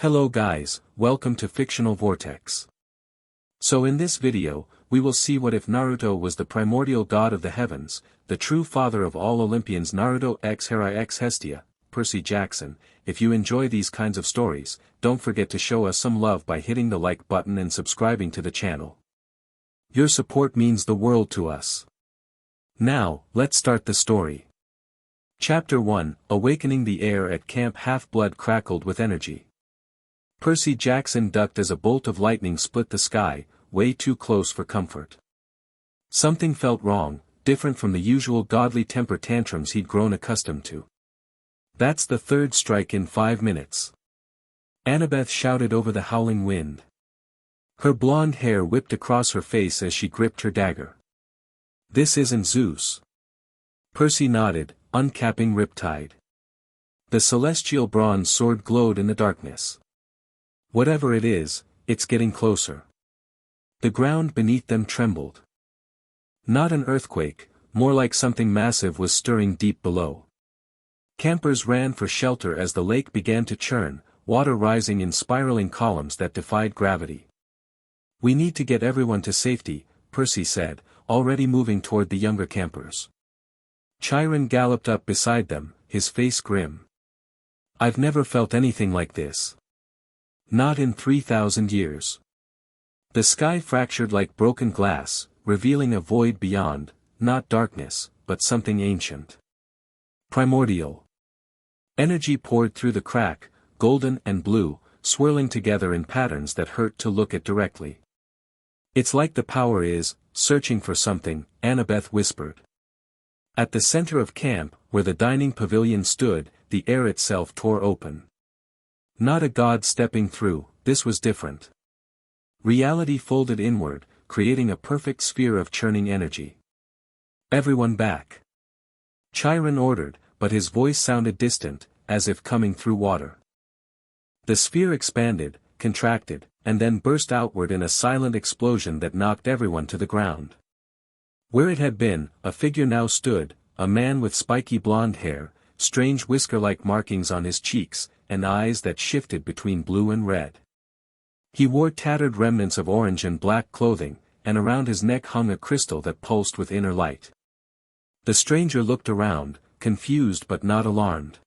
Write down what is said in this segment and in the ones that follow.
Hello guys, welcome to Fictional Vortex. So in this video, we will see what if Naruto was the primordial god of the heavens, the true father of all Olympians. Naruto x Hera x Hestia, Percy Jackson. If you enjoy these kinds of stories, don't forget to show us some love by hitting the like button and subscribing to the channel. Your support means the world to us. Now, let's start the story. Chapter 1, Awakening. The air at Camp Half-Blood crackled with energy. Percy Jackson ducked as a bolt of lightning split the sky, way too close for comfort. Something felt wrong, different from the usual godly temper tantrums he'd grown accustomed to. That's the third strike in 5 minutes. Annabeth shouted over the howling wind. Her blonde hair whipped across her face as she gripped her dagger. This isn't Zeus. Percy nodded, uncapping Riptide. The celestial bronze sword glowed in the darkness. Whatever it is, it's getting closer. The ground beneath them trembled. Not an earthquake, more like something massive was stirring deep below. Campers ran for shelter as the lake began to churn, water rising in spiraling columns that defied gravity. "We need to get everyone to safety," Percy said, already moving toward the younger campers. Chiron galloped up beside them, his face grim. "I've never felt anything like this. Not in 3,000 years. The sky fractured like broken glass, revealing a void beyond, not darkness, but something ancient. Primordial. Energy poured through the crack, golden and blue, swirling together in patterns that hurt to look at directly. "It's like the power is, searching for something," Annabeth whispered. At the center of camp, where the dining pavilion stood, the air itself tore open. Not a god stepping through, this was different. Reality folded inward, creating a perfect sphere of churning energy. "Everyone back," Chiron ordered, but his voice sounded distant, as if coming through water. The sphere expanded, contracted, and then burst outward in a silent explosion that knocked everyone to the ground. Where it had been, a figure now stood, a man with spiky blonde hair, strange whisker-like markings on his cheeks, and eyes that shifted between blue and red. He wore tattered remnants of orange and black clothing, and around his neck hung a crystal that pulsed with inner light. The stranger looked around, confused but not alarmed.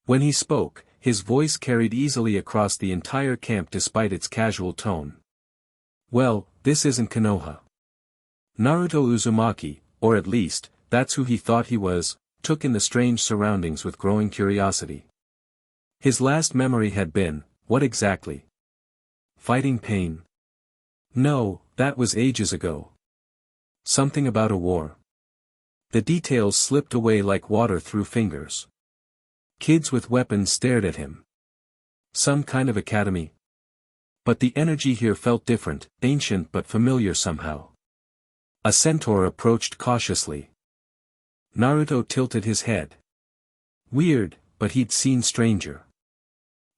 When he spoke, his voice carried easily across the entire camp despite its casual tone. "Well, this isn't Konoha." Naruto Uzumaki, or at least, that's who he thought he was, took in the strange surroundings with growing curiosity. His last memory had been, what exactly? Fighting pain? No, that was ages ago. Something about a war. The details slipped away like water through fingers. Kids with weapons stared at him. Some kind of academy. But the energy here felt different, ancient but familiar somehow. A centaur approached cautiously. Naruto tilted his head. Weird, but he'd seen stranger.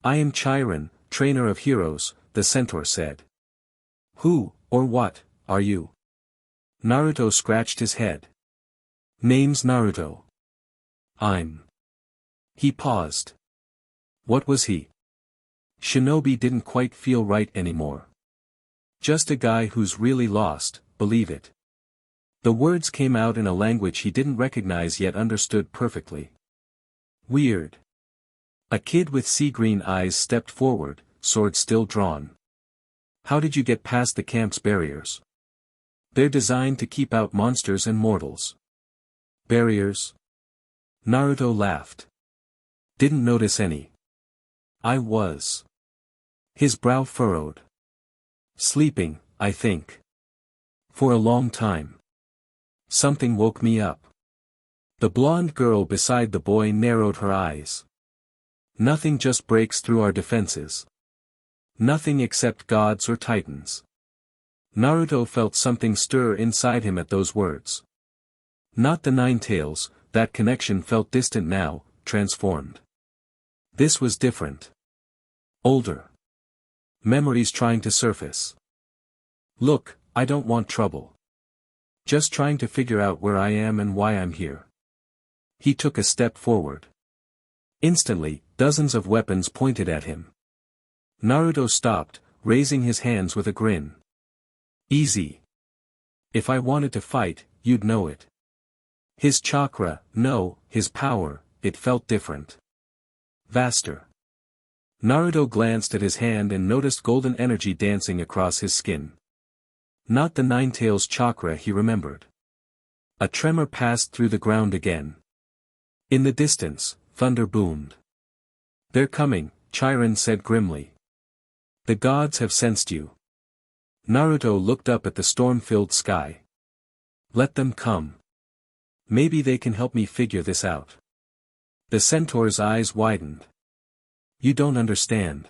"I am Chiron, trainer of heroes," the centaur said. "Who, or what, are you?" Naruto scratched his head. "Name's Naruto. I'm..." He paused. What was he? Shinobi didn't quite feel right anymore. Just a guy who's really lost, believe it. The words came out in a language he didn't recognize yet understood perfectly. Weird. A kid with sea-green eyes stepped forward, sword still drawn. "How did you get past the camp's barriers?" "They're designed to keep out monsters and mortals." "Barriers?" Naruto laughed. "Didn't notice any." "I was." His brow furrowed. "Sleeping, I think. For a long time. Something woke me up." The blonde girl beside the boy narrowed her eyes. "Nothing just breaks through our defenses. Nothing except gods or titans." Naruto felt something stir inside him at those words. Not the Nine Tails, that connection felt distant now, transformed. This was different. Older. Memories trying to surface. "Look, I don't want trouble. Just trying to figure out where I am and why I'm here." He took a step forward. Instantly, dozens of weapons pointed at him. Naruto stopped, raising his hands with a grin. Easy. If I wanted to fight, you'd know it. His chakra, no, his power, it felt different. Vaster. Naruto glanced at his hand and noticed golden energy dancing across his skin. Not the Nine-Tails chakra he remembered. A tremor passed through the ground again. In the distance, thunder boomed. They're coming, Chiron said grimly. The gods have sensed you. Naruto looked up at the storm-filled sky. Let them come. Maybe they can help me figure this out. The centaur's eyes widened. You don't understand.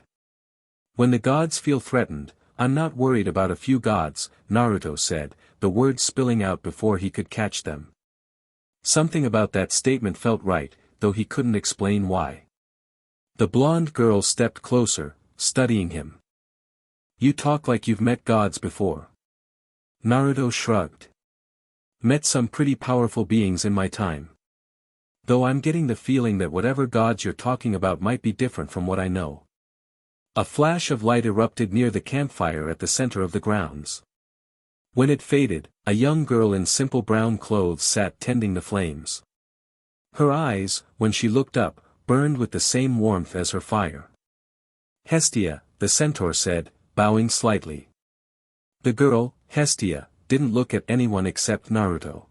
When the gods feel threatened, I'm not worried about a few gods, Naruto said, the words spilling out before he could catch them. Something about that statement felt right, though he couldn't explain why. The blonde girl stepped closer, studying him. You talk like you've met gods before. Naruto shrugged. Met some pretty powerful beings in my time. Though I'm getting the feeling that whatever gods you're talking about might be different from what I know. A flash of light erupted near the campfire at the center of the grounds. When it faded, a young girl in simple brown clothes sat tending the flames. Her eyes, when she looked up, burned with the same warmth as her fire. Hestia, the centaur said, bowing slightly. The girl, Hestia, didn't look at anyone except Naruto.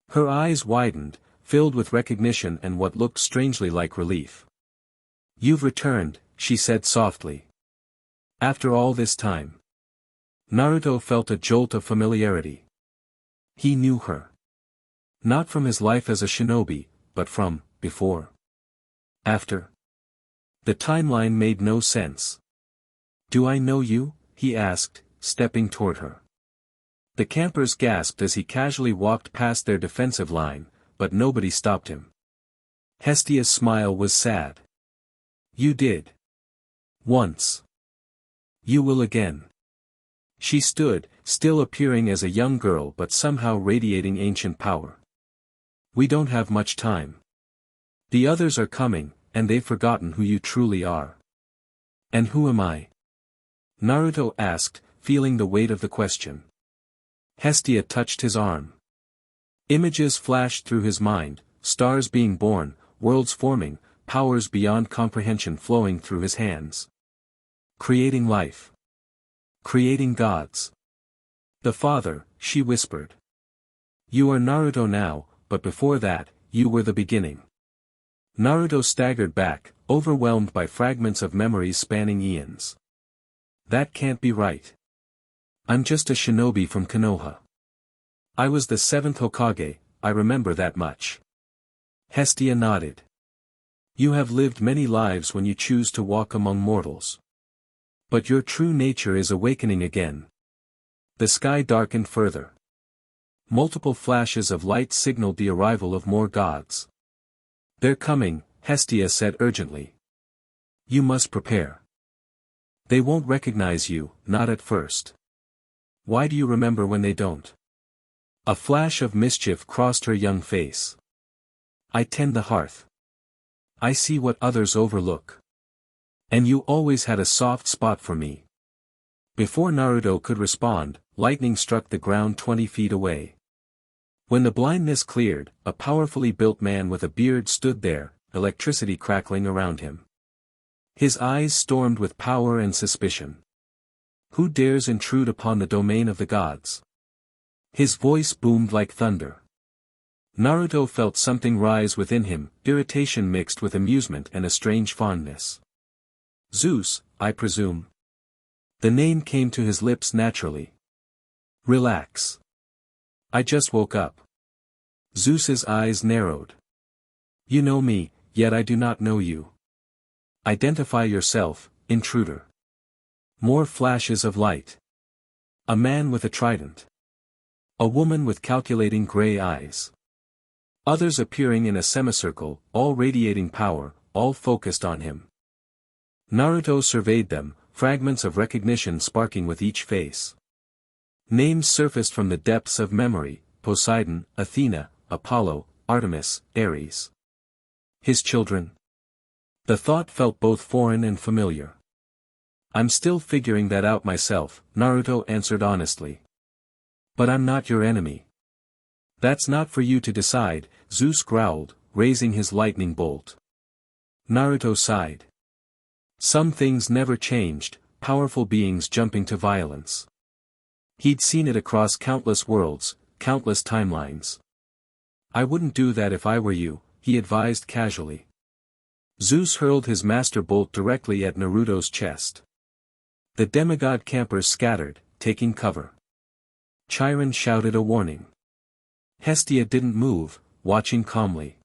Her eyes widened, filled with recognition and what looked strangely like relief. You've returned, she said softly. After all this time. Naruto felt a jolt of familiarity. He knew her. Not from his life as a shinobi, but from, before. After. The timeline made no sense. Do I know you? He asked, stepping toward her. The campers gasped as he casually walked past their defensive line, but nobody stopped him. Hestia's smile was sad. You did. Once. You will again. She stood, still appearing as a young girl but somehow radiating ancient power. We don't have much time. The others are coming, and they've forgotten who you truly are. And who am I? Naruto asked, feeling the weight of the question. Hestia touched his arm. Images flashed through his mind, stars being born, worlds forming, powers beyond comprehension flowing through his hands. Creating life. Creating gods. The Father, she whispered. You are Naruto now, but before that, you were the beginning. Naruto staggered back, overwhelmed by fragments of memories spanning eons. That can't be right. I'm just a shinobi from Konoha. I was the 7th Hokage, I remember that much. Hestia nodded. You have lived many lives when you choose to walk among mortals. But your true nature is awakening again. The sky darkened further. Multiple flashes of light signaled the arrival of more gods. They're coming, Hestia said urgently. You must prepare. They won't recognize you, not at first. Why do you remember when they don't? A flash of mischief crossed her young face. I tend the hearth. I see what others overlook. And you always had a soft spot for me. Before Naruto could respond, lightning struck the ground 20 feet away. When the blindness cleared, a powerfully built man with a beard stood there, electricity crackling around him. His eyes stormed with power and suspicion. Who dares intrude upon the domain of the gods? His voice boomed like thunder. Naruto felt something rise within him, irritation mixed with amusement and a strange fondness. Zeus, I presume. The name came to his lips naturally. Relax. I just woke up. Zeus's eyes narrowed. You know me, yet I do not know you. Identify yourself, intruder. More flashes of light. A man with a trident. A woman with calculating gray eyes. Others appearing in a semicircle, all radiating power, all focused on him. Naruto surveyed them, fragments of recognition sparking with each face. Names surfaced from the depths of memory: Poseidon, Athena, Apollo, Artemis, Ares. His children? The thought felt both foreign and familiar. I'm still figuring that out myself, Naruto answered honestly. But I'm not your enemy. That's not for you to decide, Zeus growled, raising his lightning bolt. Naruto sighed. Some things never changed, powerful beings jumping to violence. He'd seen it across countless worlds, countless timelines. I wouldn't do that if I were you, he advised casually. Zeus hurled his master bolt directly at Naruto's chest. The demigod campers scattered, taking cover. Chiron shouted a warning. Hestia didn't move, watching calmly.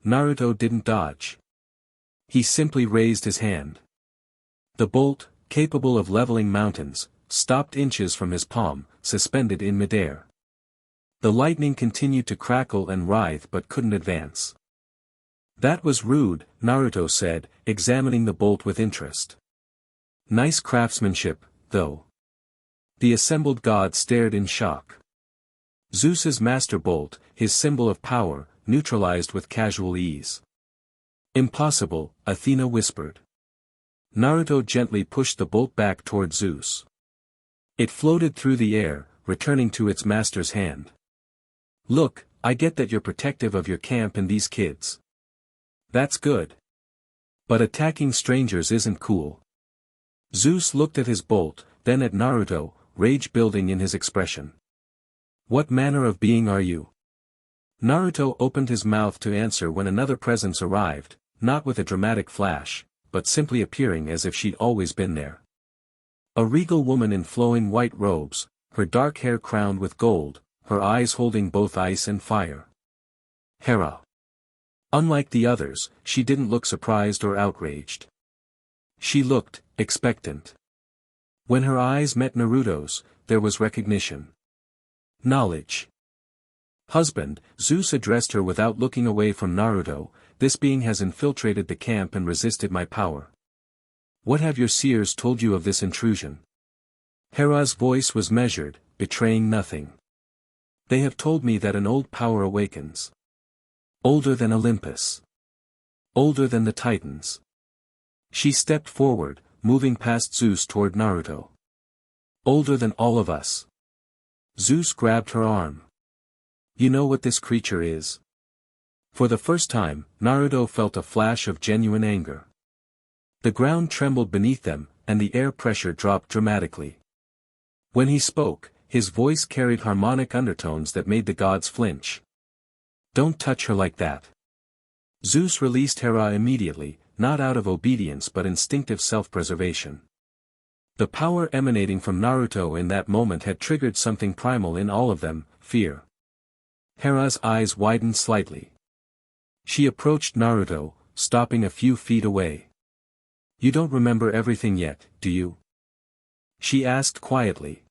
Naruto didn't dodge. He simply raised his hand. The bolt, capable of leveling mountains, stopped inches from his palm, suspended in midair. The lightning continued to crackle and writhe but couldn't advance. That was rude, Naruto said, examining the bolt with interest. Nice craftsmanship, though. The assembled gods stared in shock. Zeus's master bolt, his symbol of power, neutralized with casual ease. Impossible, Athena whispered. Naruto gently pushed the bolt back toward Zeus. It floated through the air, returning to its master's hand. Look, I get that you're protective of your camp and these kids. That's good. But attacking strangers isn't cool. Zeus looked at his bolt, then at Naruto, rage building in his expression. What manner of being are you? Naruto opened his mouth to answer when another presence arrived, not with a dramatic flash, but simply appearing as if she'd always been there. A regal woman in flowing white robes, her dark hair crowned with gold, her eyes holding both ice and fire. Hera. Unlike the others, she didn't look surprised or outraged. She looked expectant. When her eyes met Naruto's, there was recognition. Knowledge. Husband, Zeus addressed her without looking away from Naruto, this being has infiltrated the camp and resisted my power. What have your seers told you of this intrusion? Hera's voice was measured, betraying nothing. They have told me that an old power awakens. Older than Olympus. Older than the Titans. She stepped forward, moving past Zeus toward Naruto. Older than all of us. Zeus grabbed her arm. You know what this creature is? For the first time, Naruto felt a flash of genuine anger. The ground trembled beneath them, and the air pressure dropped dramatically. When he spoke, his voice carried harmonic undertones that made the gods flinch. Don't touch her like that. Zeus released Hera immediately, not out of obedience but instinctive self-preservation. The power emanating from Naruto in that moment had triggered something primal in all of them, fear. Hera's eyes widened slightly. She approached Naruto, stopping a few feet away. You don't remember everything yet, do you? She asked quietly.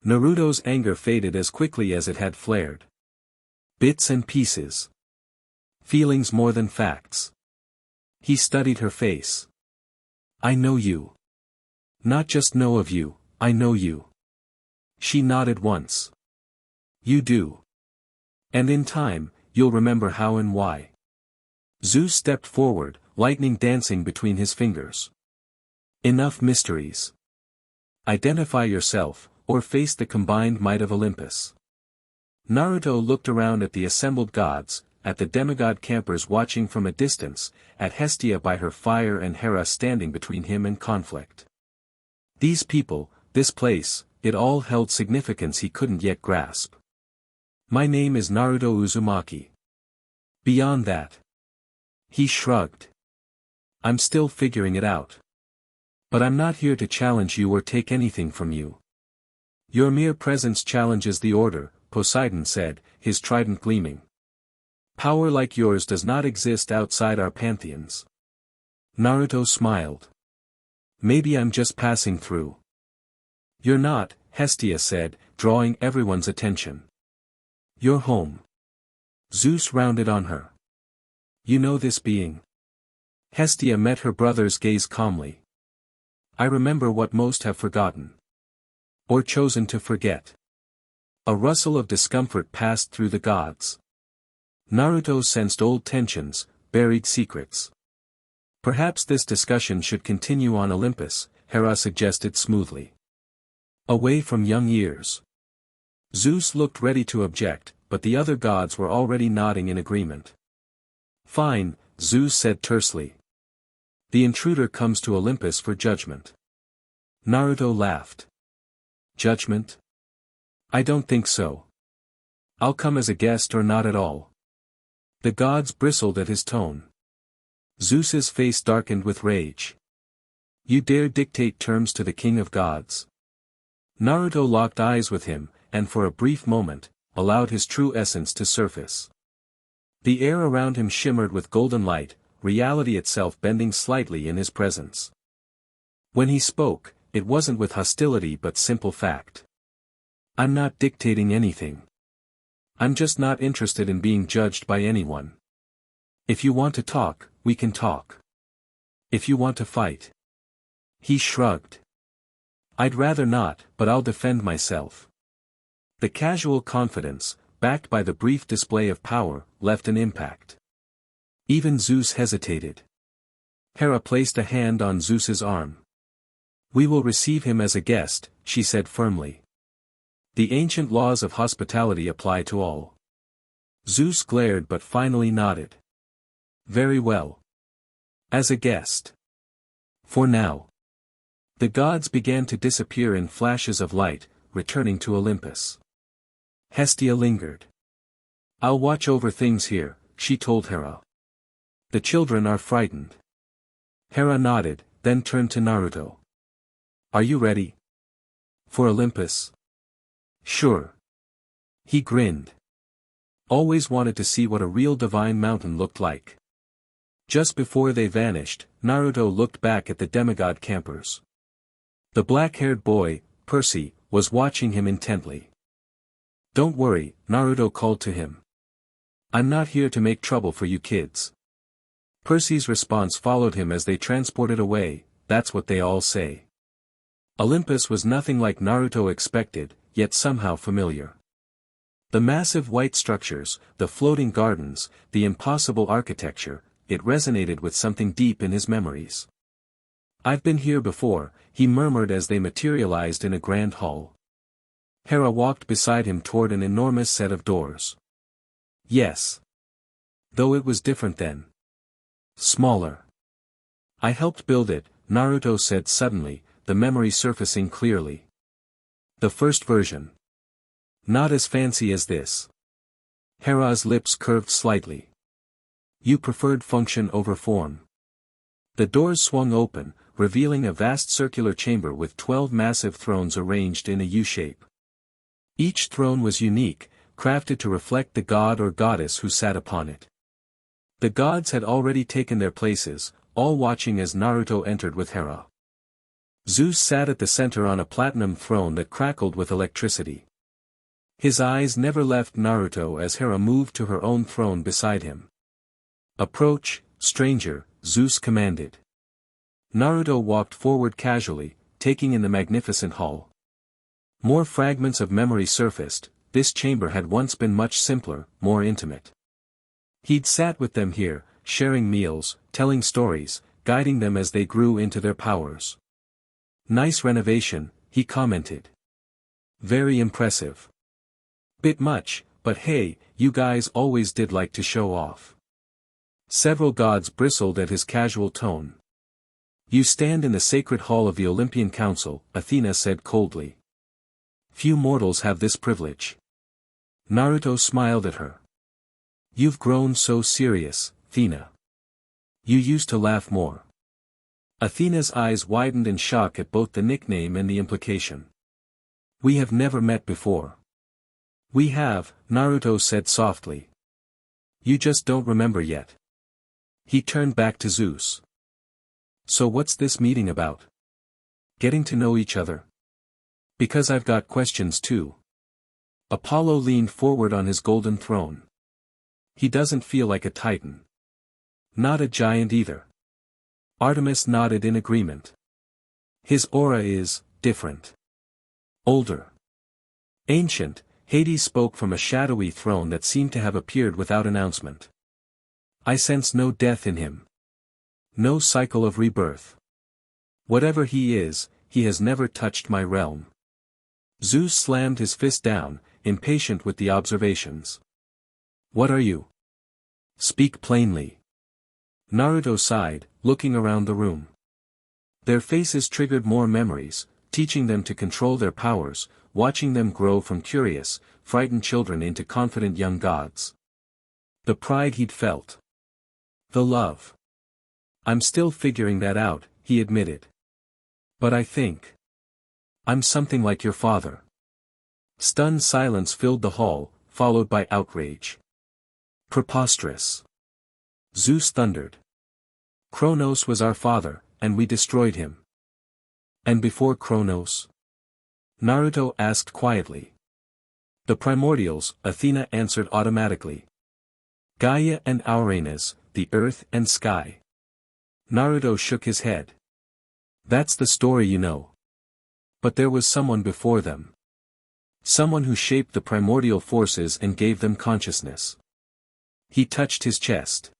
Naruto's anger faded as quickly as it had flared. Bits and pieces. Feelings more than facts. He studied her face. I know you. Not just know of you, I know you. She nodded once. You do. And in time, you'll remember how and why. Zeus stepped forward, lightning dancing between his fingers. Enough mysteries. Identify yourself, or face the combined might of Olympus. Naruto looked around at the assembled gods, at the demigod campers watching from a distance, at Hestia by her fire and Hera standing between him and conflict. These people, this place, it all held significance he couldn't yet grasp. My name is Naruto Uzumaki. Beyond that. He shrugged. I'm still figuring it out. But I'm not here to challenge you or take anything from you. Your mere presence challenges the order, Poseidon said, his trident gleaming. Power like yours does not exist outside our pantheons. Naruto smiled. Maybe I'm just passing through. You're not, Hestia said, drawing everyone's attention. You're home. Zeus rounded on her. You know this being. Hestia met her brother's gaze calmly. I remember what most have forgotten. Or chosen to forget. A rustle of discomfort passed through the gods. Naruto sensed old tensions, buried secrets. Perhaps this discussion should continue on Olympus, Hera suggested smoothly. Away from young years. Zeus looked ready to object, but the other gods were already nodding in agreement. Fine, Zeus said tersely. The intruder comes to Olympus for judgment. Naruto laughed. Judgment? I don't think so. I'll come as a guest or not at all. The gods bristled at his tone. Zeus's face darkened with rage. You dare dictate terms to the king of gods? Naruto locked eyes with him, and for a brief moment, allowed his true essence to surface. The air around him shimmered with golden light, reality itself bending slightly in his presence. When he spoke, it wasn't with hostility but simple fact. I'm not dictating anything. I'm just not interested in being judged by anyone. If you want to talk, we can talk. If you want to fight. He shrugged. I'd rather not, but I'll defend myself. The casual confidence, backed by the brief display of power, left an impact. Even Zeus hesitated. Hera placed a hand on Zeus's arm. We will receive him as a guest, she said firmly. The ancient laws of hospitality apply to all. Zeus glared but finally nodded. Very well. As a guest. For now. The gods began to disappear in flashes of light, returning to Olympus. Hestia lingered. I'll watch over things here, she told Hera. The children are frightened. Hera nodded, then turned to Naruto. Are you ready? For Olympus? Sure. He grinned. Always wanted to see what a real divine mountain looked like. Just before they vanished, Naruto looked back at the demigod campers. The black-haired boy, Percy, was watching him intently. Don't worry, Naruto called to him. I'm not here to make trouble for you kids. Percy's response followed him as they transported away, that's what they all say. Olympus was nothing like Naruto expected, yet somehow familiar. The massive white structures, the floating gardens, the impossible architecture, it resonated with something deep in his memories. I've been here before, he murmured as they materialized in a grand hall. Hera walked beside him toward an enormous set of doors. Yes. Though it was different then. Smaller. I helped build it, Naruto said suddenly, the memory surfacing clearly. The first version. Not as fancy as this. Hera's lips curved slightly. You preferred function over form. The doors swung open, revealing a vast circular chamber with 12 massive thrones arranged in a U-shape. Each throne was unique, crafted to reflect the god or goddess who sat upon it. The gods had already taken their places, all watching as Naruto entered with Hera. Zeus sat at the center on a platinum throne that crackled with electricity. His eyes never left Naruto as Hera moved to her own throne beside him. Approach, stranger, Zeus commanded. Naruto walked forward casually, taking in the magnificent hall. More fragments of memory surfaced, this chamber had once been much simpler, more intimate. He'd sat with them here, sharing meals, telling stories, guiding them as they grew into their powers. Nice renovation, he commented. Very impressive. Bit much, but hey, you guys always did like to show off. Several gods bristled at his casual tone. You stand in the sacred hall of the Olympian Council, Athena said coldly. Few mortals have this privilege. Naruto smiled at her. You've grown so serious, Athena. You used to laugh more. Athena's eyes widened in shock at both the nickname and the implication. We have never met before. We have, Naruto said softly. You just don't remember yet. He turned back to Zeus. So what's this meeting about? Getting to know each other? Because I've got questions too. Apollo leaned forward on his golden throne. He doesn't feel like a titan. Not a giant either. Artemis nodded in agreement. His aura is different. Older. Ancient, Hades spoke from a shadowy throne that seemed to have appeared without announcement. I sense no death in him. No cycle of rebirth. Whatever he is, he has never touched my realm. Zeus slammed his fist down, impatient with the observations. What are you? Speak plainly. Naruto sighed, looking around the room. Their faces triggered more memories, teaching them to control their powers, watching them grow from curious, frightened children into confident young gods. The pride he'd felt. The love. I'm still figuring that out, he admitted. But I think I'm something like your father. Stunned silence filled the hall, followed by outrage. Preposterous. Zeus thundered. Kronos was our father, and we destroyed him. And before Kronos? Naruto asked quietly. The primordials, Athena answered automatically. Gaia and Uranus, the earth and sky. Naruto shook his head. That's the story you know. But there was someone before them. Someone who shaped the primordial forces and gave them consciousness. He touched his chest.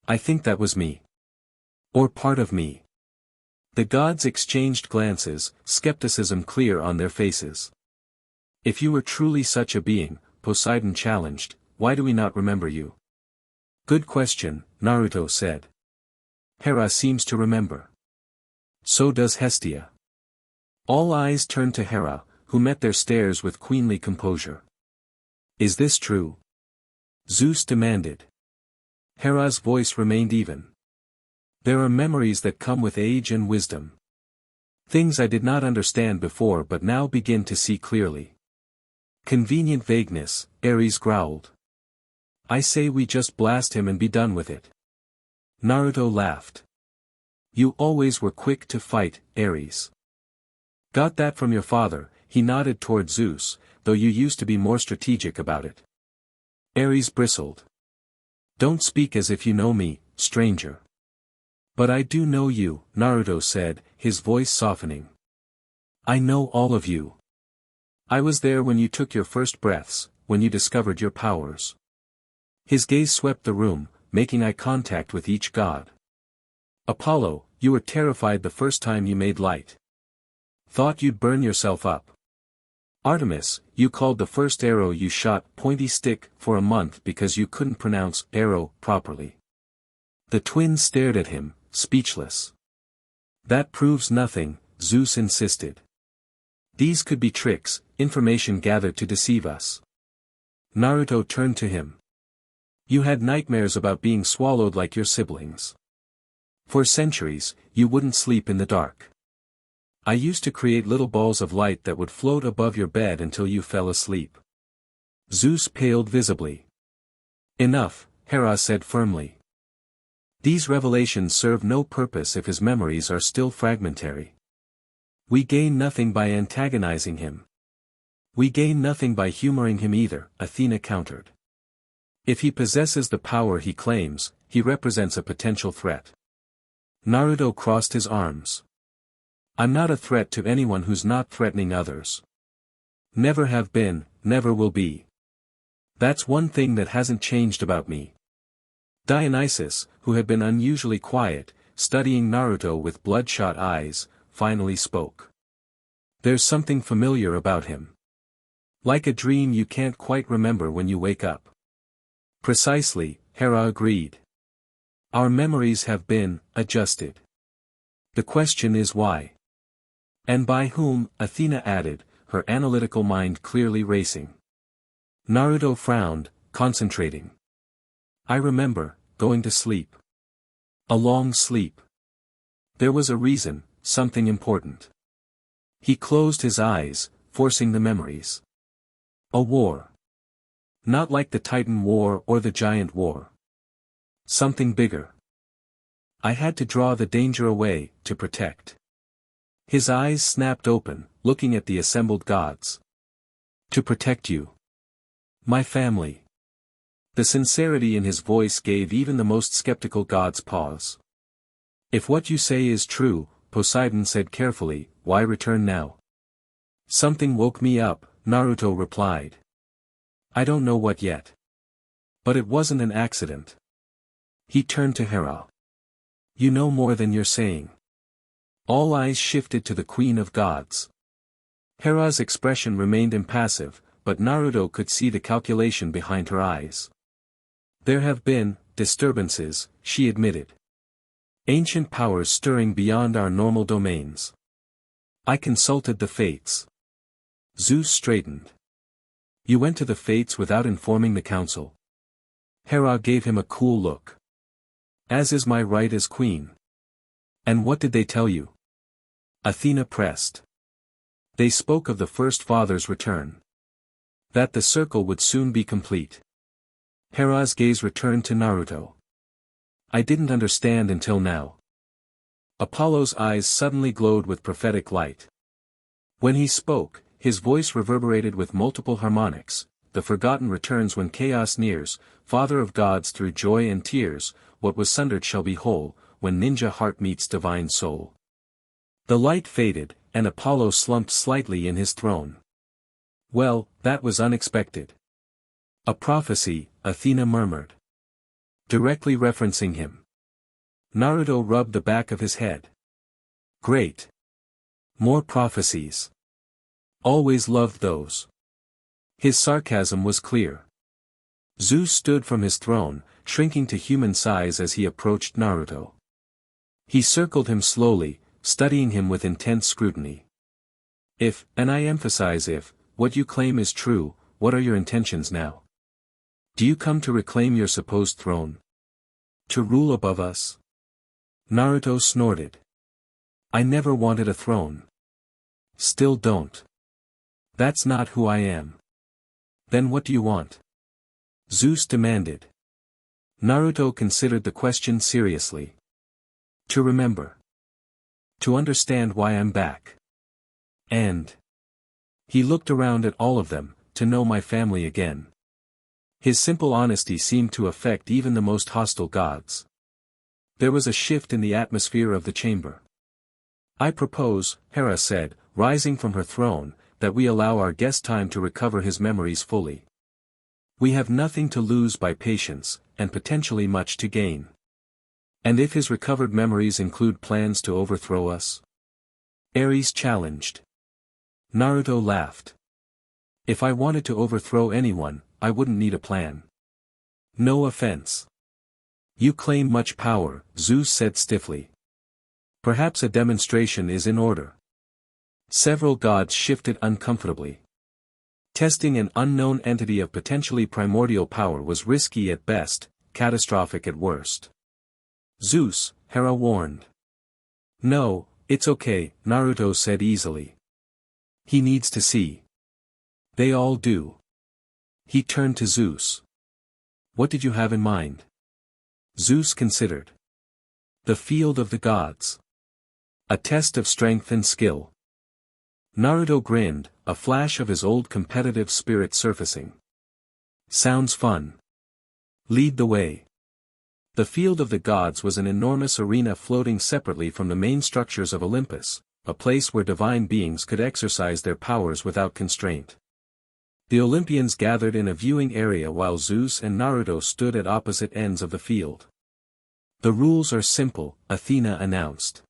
I think that was me. Or part of me. The gods exchanged glances, skepticism clear on their faces. If you were truly such a being, Poseidon challenged, why do we not remember you? Good question, Naruto said. Hera seems to remember. So does Hestia. All eyes turned to Hera, who met their stares with queenly composure. Is this true? Zeus demanded. Hera's voice remained even. There are memories that come with age and wisdom. Things I did not understand before but now begin to see clearly. Convenient vagueness, Ares growled. I say we just blast him and be done with it. Naruto laughed. You always were quick to fight, Ares. Got that from your father, he nodded toward Zeus, though you used to be more strategic about it. Ares bristled. Don't speak as if you know me, stranger. But I do know you, Naruto said, his voice softening. I know all of you. I was there when you took your first breaths, when you discovered your powers. His gaze swept the room, making eye contact with each god. Apollo, you were terrified the first time you made light. Thought you'd burn yourself up. Artemis, you called the first arrow you shot pointy stick for a month because you couldn't pronounce arrow properly. The twins stared at him, speechless. That proves nothing, Zeus insisted. These could be tricks, information gathered to deceive us. Naruto turned to him. You had nightmares about being swallowed like your siblings. For centuries, you wouldn't sleep in the dark. I used to create little balls of light that would float above your bed until you fell asleep. Zeus paled visibly. Enough, Hera said firmly. These revelations serve no purpose if his memories are still fragmentary. We gain nothing by antagonizing him. We gain nothing by humoring him either, Athena countered. If he possesses the power he claims, he represents a potential threat. Naruto crossed his arms. I'm not a threat to anyone who's not threatening others. Never have been, never will be. That's one thing that hasn't changed about me. Dionysus, who had been unusually quiet, studying Naruto with bloodshot eyes, finally spoke. There's something familiar about him. Like a dream you can't quite remember when you wake up. Precisely, Hera agreed. Our memories have been adjusted. The question is why? And by whom, Athena added, her analytical mind clearly racing. Naruto frowned, concentrating. I remember, going to sleep. A long sleep. There was a reason, something important. He closed his eyes, forcing the memories. A war. Not like the Titan War or the Giant War. Something bigger. I had to draw the danger away, to protect. His eyes snapped open, looking at the assembled gods. To protect you. My family. The sincerity in his voice gave even the most skeptical gods pause. If what you say is true, Poseidon said carefully, why return now? Something woke me up, Naruto replied. I don't know what yet. But it wasn't an accident. He turned to Hera. You know more than you're saying. All eyes shifted to the Queen of Gods. Hera's expression remained impassive, but Naruto could see the calculation behind her eyes. There have been disturbances, she admitted. Ancient powers stirring beyond our normal domains. I consulted the fates. Zeus straightened. You went to the fates without informing the council. Hera gave him a cool look. As is my right as queen. And what did they tell you? Athena pressed. They spoke of the first father's return. That the circle would soon be complete. Hera's gaze returned to Naruto. I didn't understand until now. Apollo's eyes suddenly glowed with prophetic light. When he spoke, his voice reverberated with multiple harmonics. The forgotten returns when chaos nears, father of gods through joy and tears, what was sundered shall be whole, when ninja heart meets divine soul. The light faded, and Apollo slumped slightly in his throne. Well, that was unexpected. A prophecy, Athena murmured. Directly referencing him. Naruto rubbed the back of his head. Great. More prophecies. Always loved those. His sarcasm was clear. Zeus stood from his throne, shrinking to human size as he approached Naruto. He circled him slowly, studying him with intense scrutiny. If, and I emphasize if, what you claim is true, what are your intentions now? Do you come to reclaim your supposed throne? To rule above us? Naruto snorted. I never wanted a throne. Still don't. That's not who I am. Then what do you want? Zeus demanded. Naruto considered the question seriously. To remember. To understand why I'm back. And. He looked around at all of them, to know my family again. His simple honesty seemed to affect even the most hostile gods. There was a shift in the atmosphere of the chamber. I propose, Hera said, rising from her throne, that we allow our guest time to recover his memories fully. We have nothing to lose by patience, and potentially much to gain. And if his recovered memories include plans to overthrow us? Ares challenged. Naruto laughed. If I wanted to overthrow anyone, I wouldn't need a plan. No offense. You claim much power, Zeus said stiffly. Perhaps a demonstration is in order. Several gods shifted uncomfortably. Testing an unknown entity of potentially primordial power was risky at best, catastrophic at worst. Zeus, Hera warned. No, it's okay, Naruto said easily. He needs to see. They all do. He turned to Zeus. What did you have in mind? Zeus considered. The field of the gods. A test of strength and skill. Naruto grinned, a flash of his old competitive spirit surfacing. Sounds fun. Lead the way. The field of the gods was an enormous arena floating separately from the main structures of Olympus, a place where divine beings could exercise their powers without constraint. The Olympians gathered in a viewing area while Zeus and Naruto stood at opposite ends of the field. The rules are simple, Athena announced.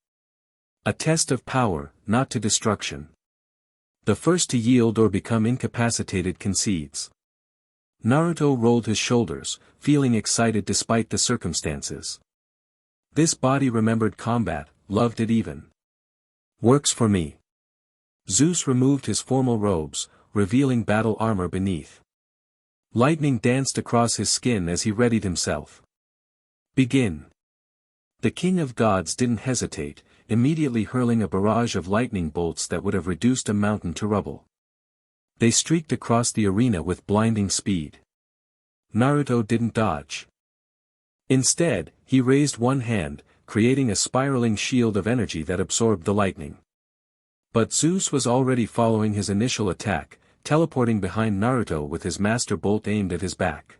A test of power, not to destruction. The first to yield or become incapacitated concedes. Naruto rolled his shoulders, feeling excited despite the circumstances. This body remembered combat, loved it even. Works for me. Zeus removed his formal robes, revealing battle armor beneath. Lightning danced across his skin as he readied himself. Begin. The king of gods didn't hesitate, immediately hurling a barrage of lightning bolts that would have reduced a mountain to rubble. They streaked across the arena with blinding speed. Naruto didn't dodge. Instead, he raised one hand, creating a spiraling shield of energy that absorbed the lightning. But Zeus was already following his initial attack, teleporting behind Naruto with his master bolt aimed at his back.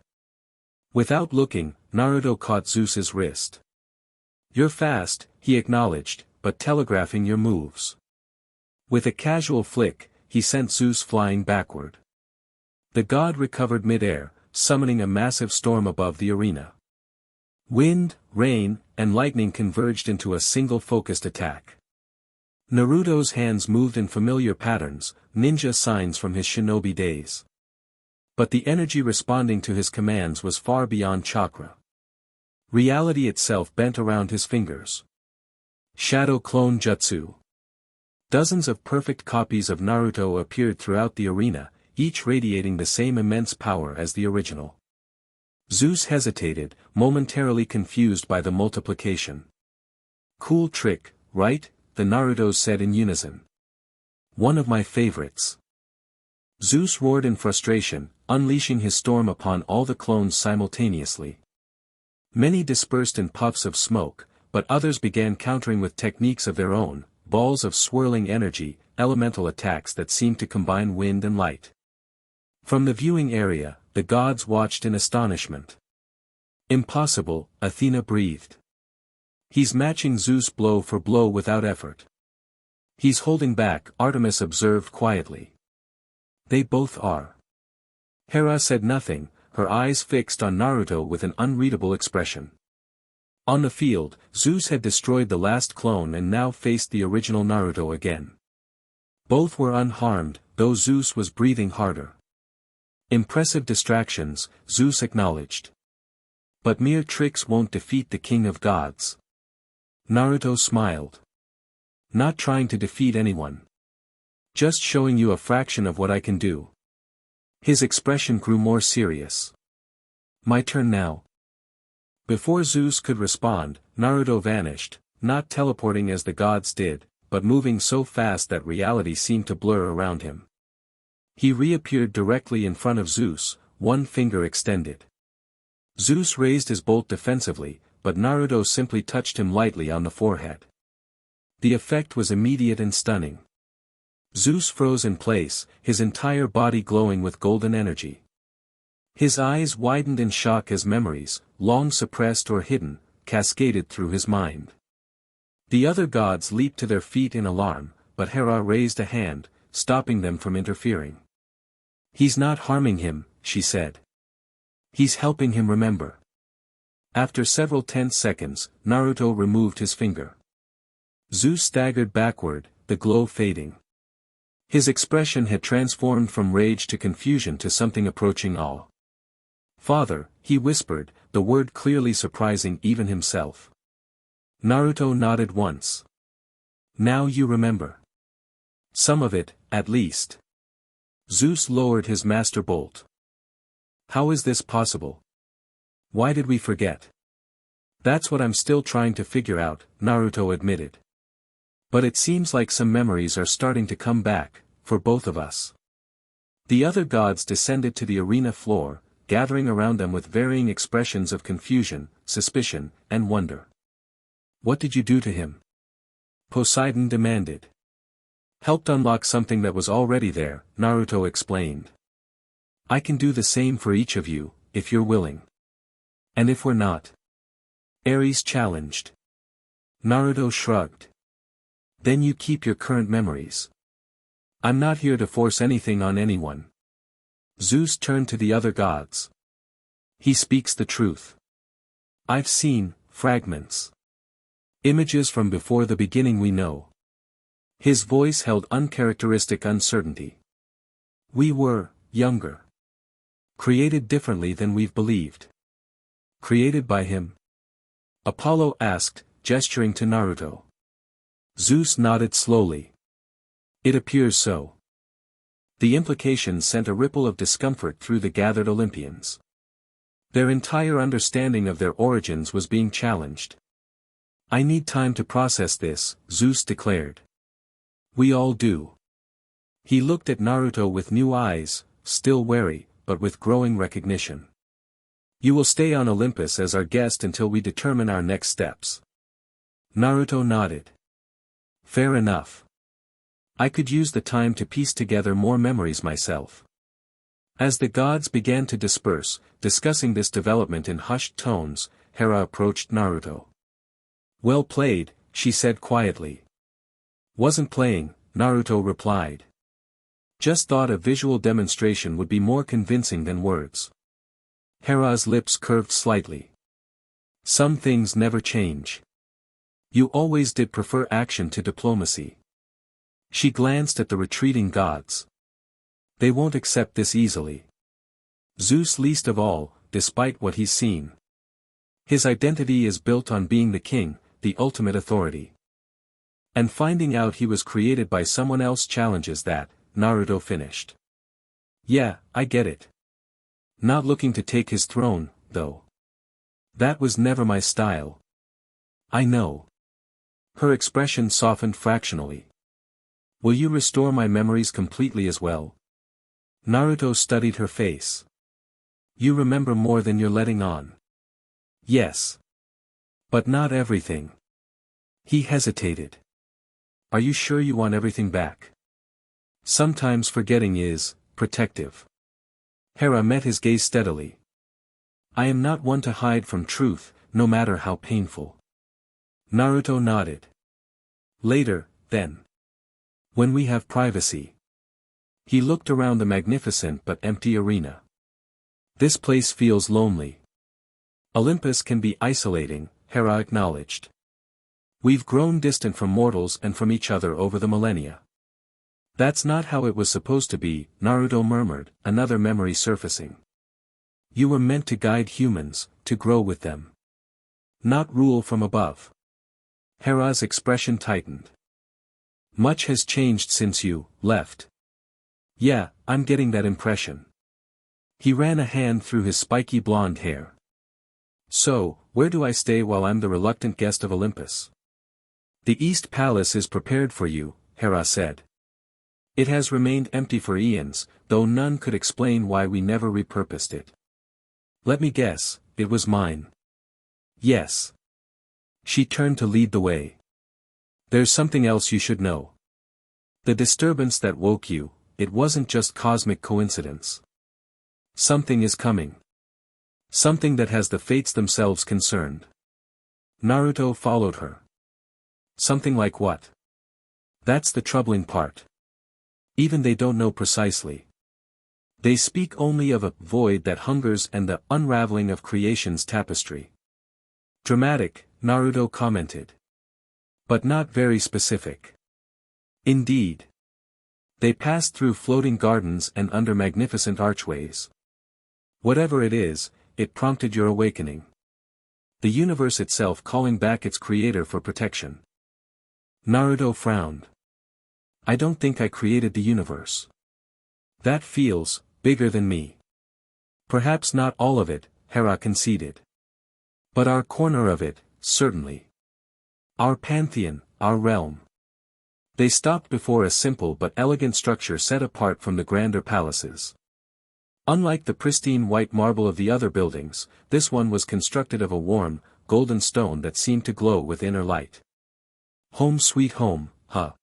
Without looking, Naruto caught Zeus's wrist. You're fast, he acknowledged, but telegraphing your moves. With a casual flick, he sent Zeus flying backward. The god recovered mid-air, summoning a massive storm above the arena. Wind, rain, and lightning converged into a single focused attack. Naruto's hands moved in familiar patterns, ninja signs from his shinobi days. But the energy responding to his commands was far beyond chakra. Reality itself bent around his fingers. Shadow Clone Jutsu. Dozens of perfect copies of Naruto appeared throughout the arena, each radiating the same immense power as the original. Zeus hesitated, momentarily confused by the multiplication. "Cool trick, right?" the Narutos said in unison. "One of my favorites." Zeus roared in frustration, unleashing his storm upon all the clones simultaneously. Many dispersed in puffs of smoke, but others began countering with techniques of their own, balls of swirling energy, elemental attacks that seemed to combine wind and light. From the viewing area, the gods watched in astonishment. "Impossible," Athena breathed. "He's matching Zeus blow for blow without effort." "He's holding back," Artemis observed quietly. "They both are." Hera said nothing, her eyes fixed on Naruto with an unreadable expression. On the field, Zeus had destroyed the last clone and now faced the original Naruto again. Both were unharmed, though Zeus was breathing harder. "Impressive distractions," Zeus acknowledged. "But mere tricks won't defeat the King of Gods." Naruto smiled. "Not trying to defeat anyone. Just showing you a fraction of what I can do." His expression grew more serious. "My turn now." Before Zeus could respond, Naruto vanished, not teleporting as the gods did, but moving so fast that reality seemed to blur around him. He reappeared directly in front of Zeus, one finger extended. Zeus raised his bolt defensively, but Naruto simply touched him lightly on the forehead. The effect was immediate and stunning. Zeus froze in place, his entire body glowing with golden energy. His eyes widened in shock as memories, long suppressed or hidden, cascaded through his mind. The other gods leaped to their feet in alarm, but Hera raised a hand, stopping them from interfering. "He's not harming him," she said. "He's helping him remember." After several tense seconds, Naruto removed his finger. Zeus staggered backward, the glow fading. His expression had transformed from rage to confusion to something approaching awe. "Father," he whispered, the word clearly surprising even himself. Naruto nodded once. "Now you remember. Some of it, at least." Zeus lowered his master bolt. "How is this possible? Why did we forget?" "That's what I'm still trying to figure out," Naruto admitted. "But it seems like some memories are starting to come back, for both of us." The other gods descended to the arena floor, gathering around them with varying expressions of confusion, suspicion, and wonder. "What did you do to him?" Poseidon demanded. "Helped unlock something that was already there," Naruto explained. "I can do the same for each of you, if you're willing." "And if we're not?" Ares challenged. Naruto shrugged. "Then you keep your current memories. I'm not here to force anything on anyone." Zeus turned to the other gods. "He speaks the truth. I've seen fragments. Images from before the beginning we know." His voice held uncharacteristic uncertainty. "We were younger. Created differently than we've believed." "Created by him?" Apollo asked, gesturing to Naruto. Zeus nodded slowly. "It appears so." The implication sent a ripple of discomfort through the gathered Olympians. Their entire understanding of their origins was being challenged. "I need time to process this," Zeus declared. "We all do." He looked at Naruto with new eyes, still wary, but with growing recognition. "You will stay on Olympus as our guest until we determine our next steps." Naruto nodded. "Fair enough. I could use the time to piece together more memories myself." As the gods began to disperse, discussing this development in hushed tones, Hera approached Naruto. "Well played," she said quietly. "Wasn't playing," Naruto replied. "Just thought a visual demonstration would be more convincing than words." Hera's lips curved slightly. "Some things never change. You always did prefer action to diplomacy." She glanced at the retreating gods. They won't accept this easily. Zeus least of all, despite what he's seen. His identity is built on being the king, the ultimate authority. And finding out he was created by someone else challenges that, Naruto finished. Yeah, I get it. Not looking to take his throne, though. That was never my style. I know. Her expression softened fractionally. Will you restore my memories completely as well? Naruto studied her face. You remember more than you're letting on. Yes. But not everything. He hesitated. Are you sure you want everything back? Sometimes forgetting is protective. Hera met his gaze steadily. I am not one to hide from truth, no matter how painful. Naruto nodded. Later, then. When we have privacy. He looked around the magnificent but empty arena. This place feels lonely. Olympus can be isolating, Hera acknowledged. We've grown distant from mortals and from each other over the millennia. That's not how it was supposed to be, Naruto murmured, another memory surfacing. You were meant to guide humans, to grow with them. Not rule from above. Hera's expression tightened. Much has changed since you left. Yeah, I'm getting that impression. He ran a hand through his spiky blonde hair. So, where do I stay while I'm the reluctant guest of Olympus? The East Palace is prepared for you, Hera said. It has remained empty for eons, though none could explain why we never repurposed it. Let me guess, it was mine. Yes. She turned to lead the way. There's something else you should know. The disturbance that woke you, it wasn't just cosmic coincidence. Something is coming. Something that has the fates themselves concerned. Naruto followed her. Something like what? That's the troubling part. Even they don't know precisely. They speak only of a void that hungers and the unraveling of creation's tapestry. Dramatic, Naruto commented. But not very specific. Indeed. They passed through floating gardens and under magnificent archways. Whatever it is, it prompted your awakening. The universe itself calling back its creator for protection. Naruto frowned. I don't think I created the universe. That feels bigger than me. Perhaps not all of it, Hera conceded. But our corner of it, certainly. Our pantheon, our realm. They stopped before a simple but elegant structure set apart from the grander palaces. Unlike the pristine white marble of the other buildings, this one was constructed of a warm, golden stone that seemed to glow with inner light. Home sweet home, huh?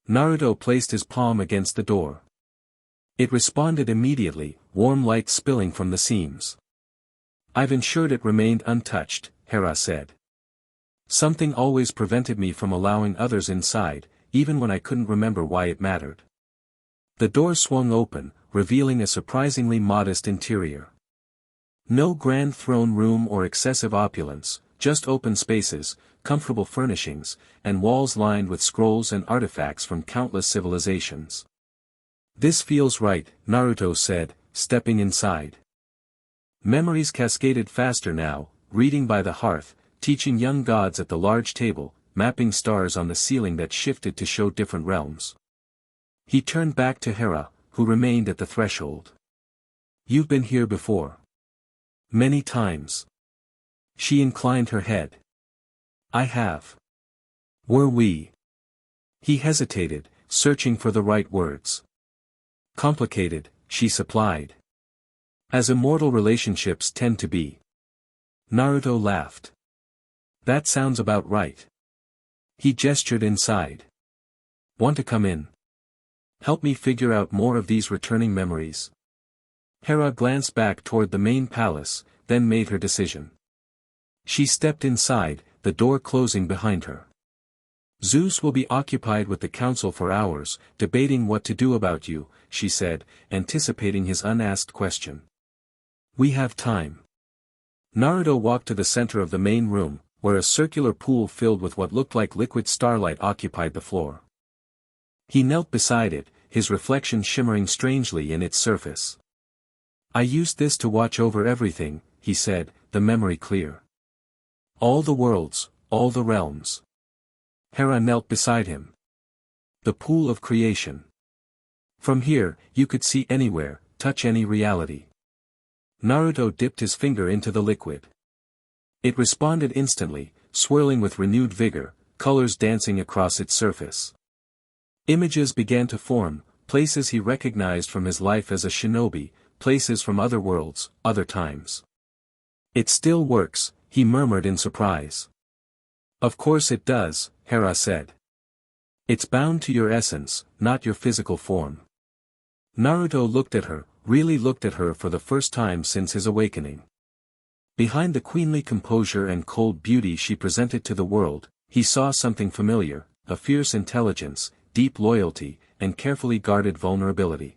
Naruto placed his palm against the door. It responded immediately, warm light spilling from the seams. I've ensured it remained untouched, Hera said. Something always prevented me from allowing others inside, even when I couldn't remember why it mattered. The door swung open, revealing a surprisingly modest interior. No grand throne room or excessive opulence, just open spaces, comfortable furnishings, and walls lined with scrolls and artifacts from countless civilizations. This feels right, Naruto said, stepping inside. Memories cascaded faster now, reading by the hearth, teaching young gods at the large table, mapping stars on the ceiling that shifted to show different realms. He turned back to Hera, who remained at the threshold. You've been here before. Many times. She inclined her head. I have. Were we? He hesitated, searching for the right words. Complicated, she supplied. As immortal relationships tend to be. Naruto laughed. That sounds about right. He gestured inside. Want to come in? Help me figure out more of these returning memories. Hera glanced back toward the main palace, then made her decision. She stepped inside, the door closing behind her. Zeus will be occupied with the council for hours, debating what to do about you, she said, anticipating his unasked question. We have time. Naruto walked to the center of the main room, where a circular pool filled with what looked like liquid starlight occupied the floor. He knelt beside it, his reflection shimmering strangely in its surface. I used this to watch over everything, he said, the memory clear. All the worlds, all the realms. Hera knelt beside him. The pool of creation. From here, you could see anywhere, touch any reality. Naruto dipped his finger into the liquid. It responded instantly, swirling with renewed vigor, colors dancing across its surface. Images began to form, places he recognized from his life as a shinobi, places from other worlds, other times. It still works, he murmured in surprise. Of course it does, Hera said. It's bound to your essence, not your physical form. Naruto looked at her, really looked at her for the first time since his awakening. Behind the queenly composure and cold beauty she presented to the world, he saw something familiar, a fierce intelligence, deep loyalty, and carefully guarded vulnerability.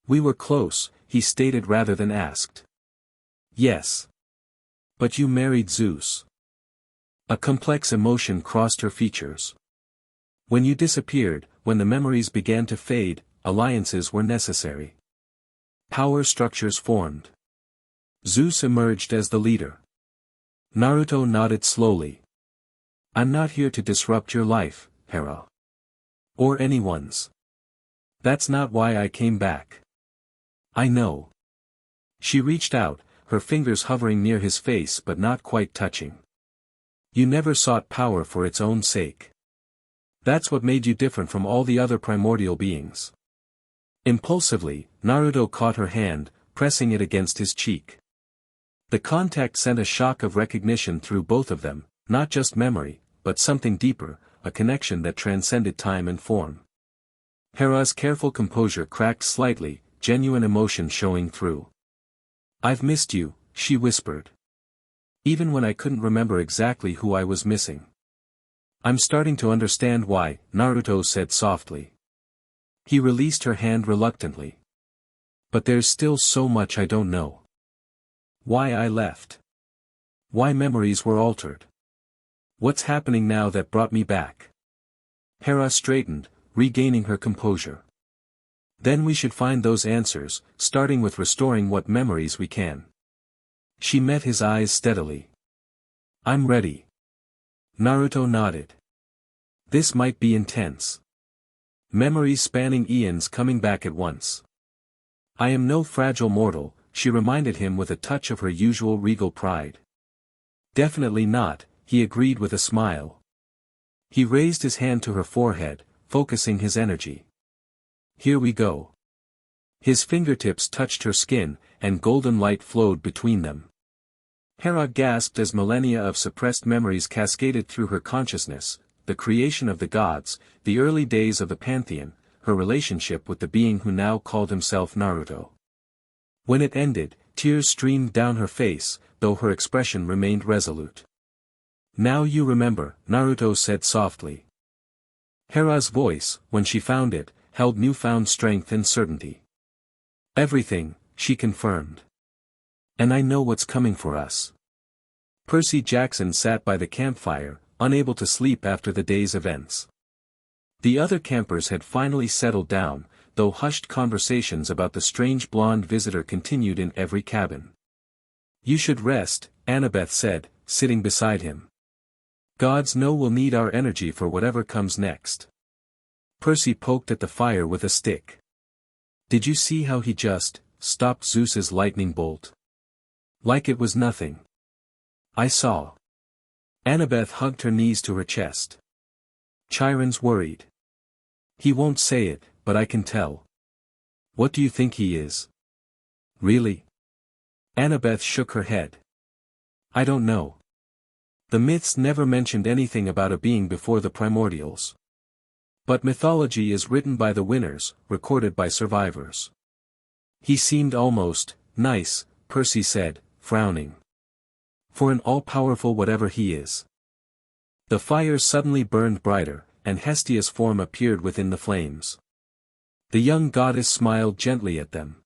We were close, he stated rather than asked. Yes. But you married Zeus. A complex emotion crossed her features. When you disappeared, when the memories began to fade, alliances were necessary. Power structures formed. Zeus emerged as the leader. Naruto nodded slowly. I'm not here to disrupt your life, Hera. Or anyone's. That's not why I came back. I know. She reached out, her fingers hovering near his face but not quite touching. You never sought power for its own sake. That's what made you different from all the other primordial beings. Impulsively, Naruto caught her hand, pressing it against his cheek. The contact sent a shock of recognition through both of them, not just memory, but something deeper, a connection that transcended time and form. Hera's careful composure cracked slightly, genuine emotion showing through. I've missed you, she whispered. Even when I couldn't remember exactly who I was missing. I'm starting to understand why, Naruto said softly. He released her hand reluctantly. But there's still so much I don't know. Why I left. Why memories were altered. What's happening now that brought me back? Hera straightened, regaining her composure. Then we should find those answers, starting with restoring what memories we can. She met his eyes steadily. I'm ready. Naruto nodded. This might be intense. Memories spanning eons coming back at once. I am no fragile mortal, she reminded him with a touch of her usual regal pride. Definitely not, he agreed with a smile. He raised his hand to her forehead, focusing his energy. Here we go. His fingertips touched her skin, and golden light flowed between them. Hera gasped as millennia of suppressed memories cascaded through her consciousness, the creation of the gods, the early days of the pantheon, her relationship with the being who now called himself Naruto. When it ended, tears streamed down her face, though her expression remained resolute. Now you remember, Naruto said softly. Hera's voice, when she found it, held newfound strength and certainty. Everything, she confirmed. And I know what's coming for us. Percy Jackson sat by the campfire, unable to sleep after the day's events. The other campers had finally settled down, though hushed conversations about the strange blonde visitor continued in every cabin. You should rest, Annabeth said, sitting beside him. Gods know we'll need our energy for whatever comes next. Percy poked at the fire with a stick. Did you see how he just stopped Zeus's lightning bolt? Like it was nothing. I saw. Annabeth hugged her knees to her chest. Chiron's worried. He won't say it, but I can tell. What do you think he is? Really? Annabeth shook her head. I don't know. The myths never mentioned anything about a being before the primordials. But mythology is written by the winners, recorded by survivors. He seemed almost nice, Percy said, frowning. For an all-powerful whatever he is. The fire suddenly burned brighter, and Hestia's form appeared within the flames. The young goddess smiled gently at them.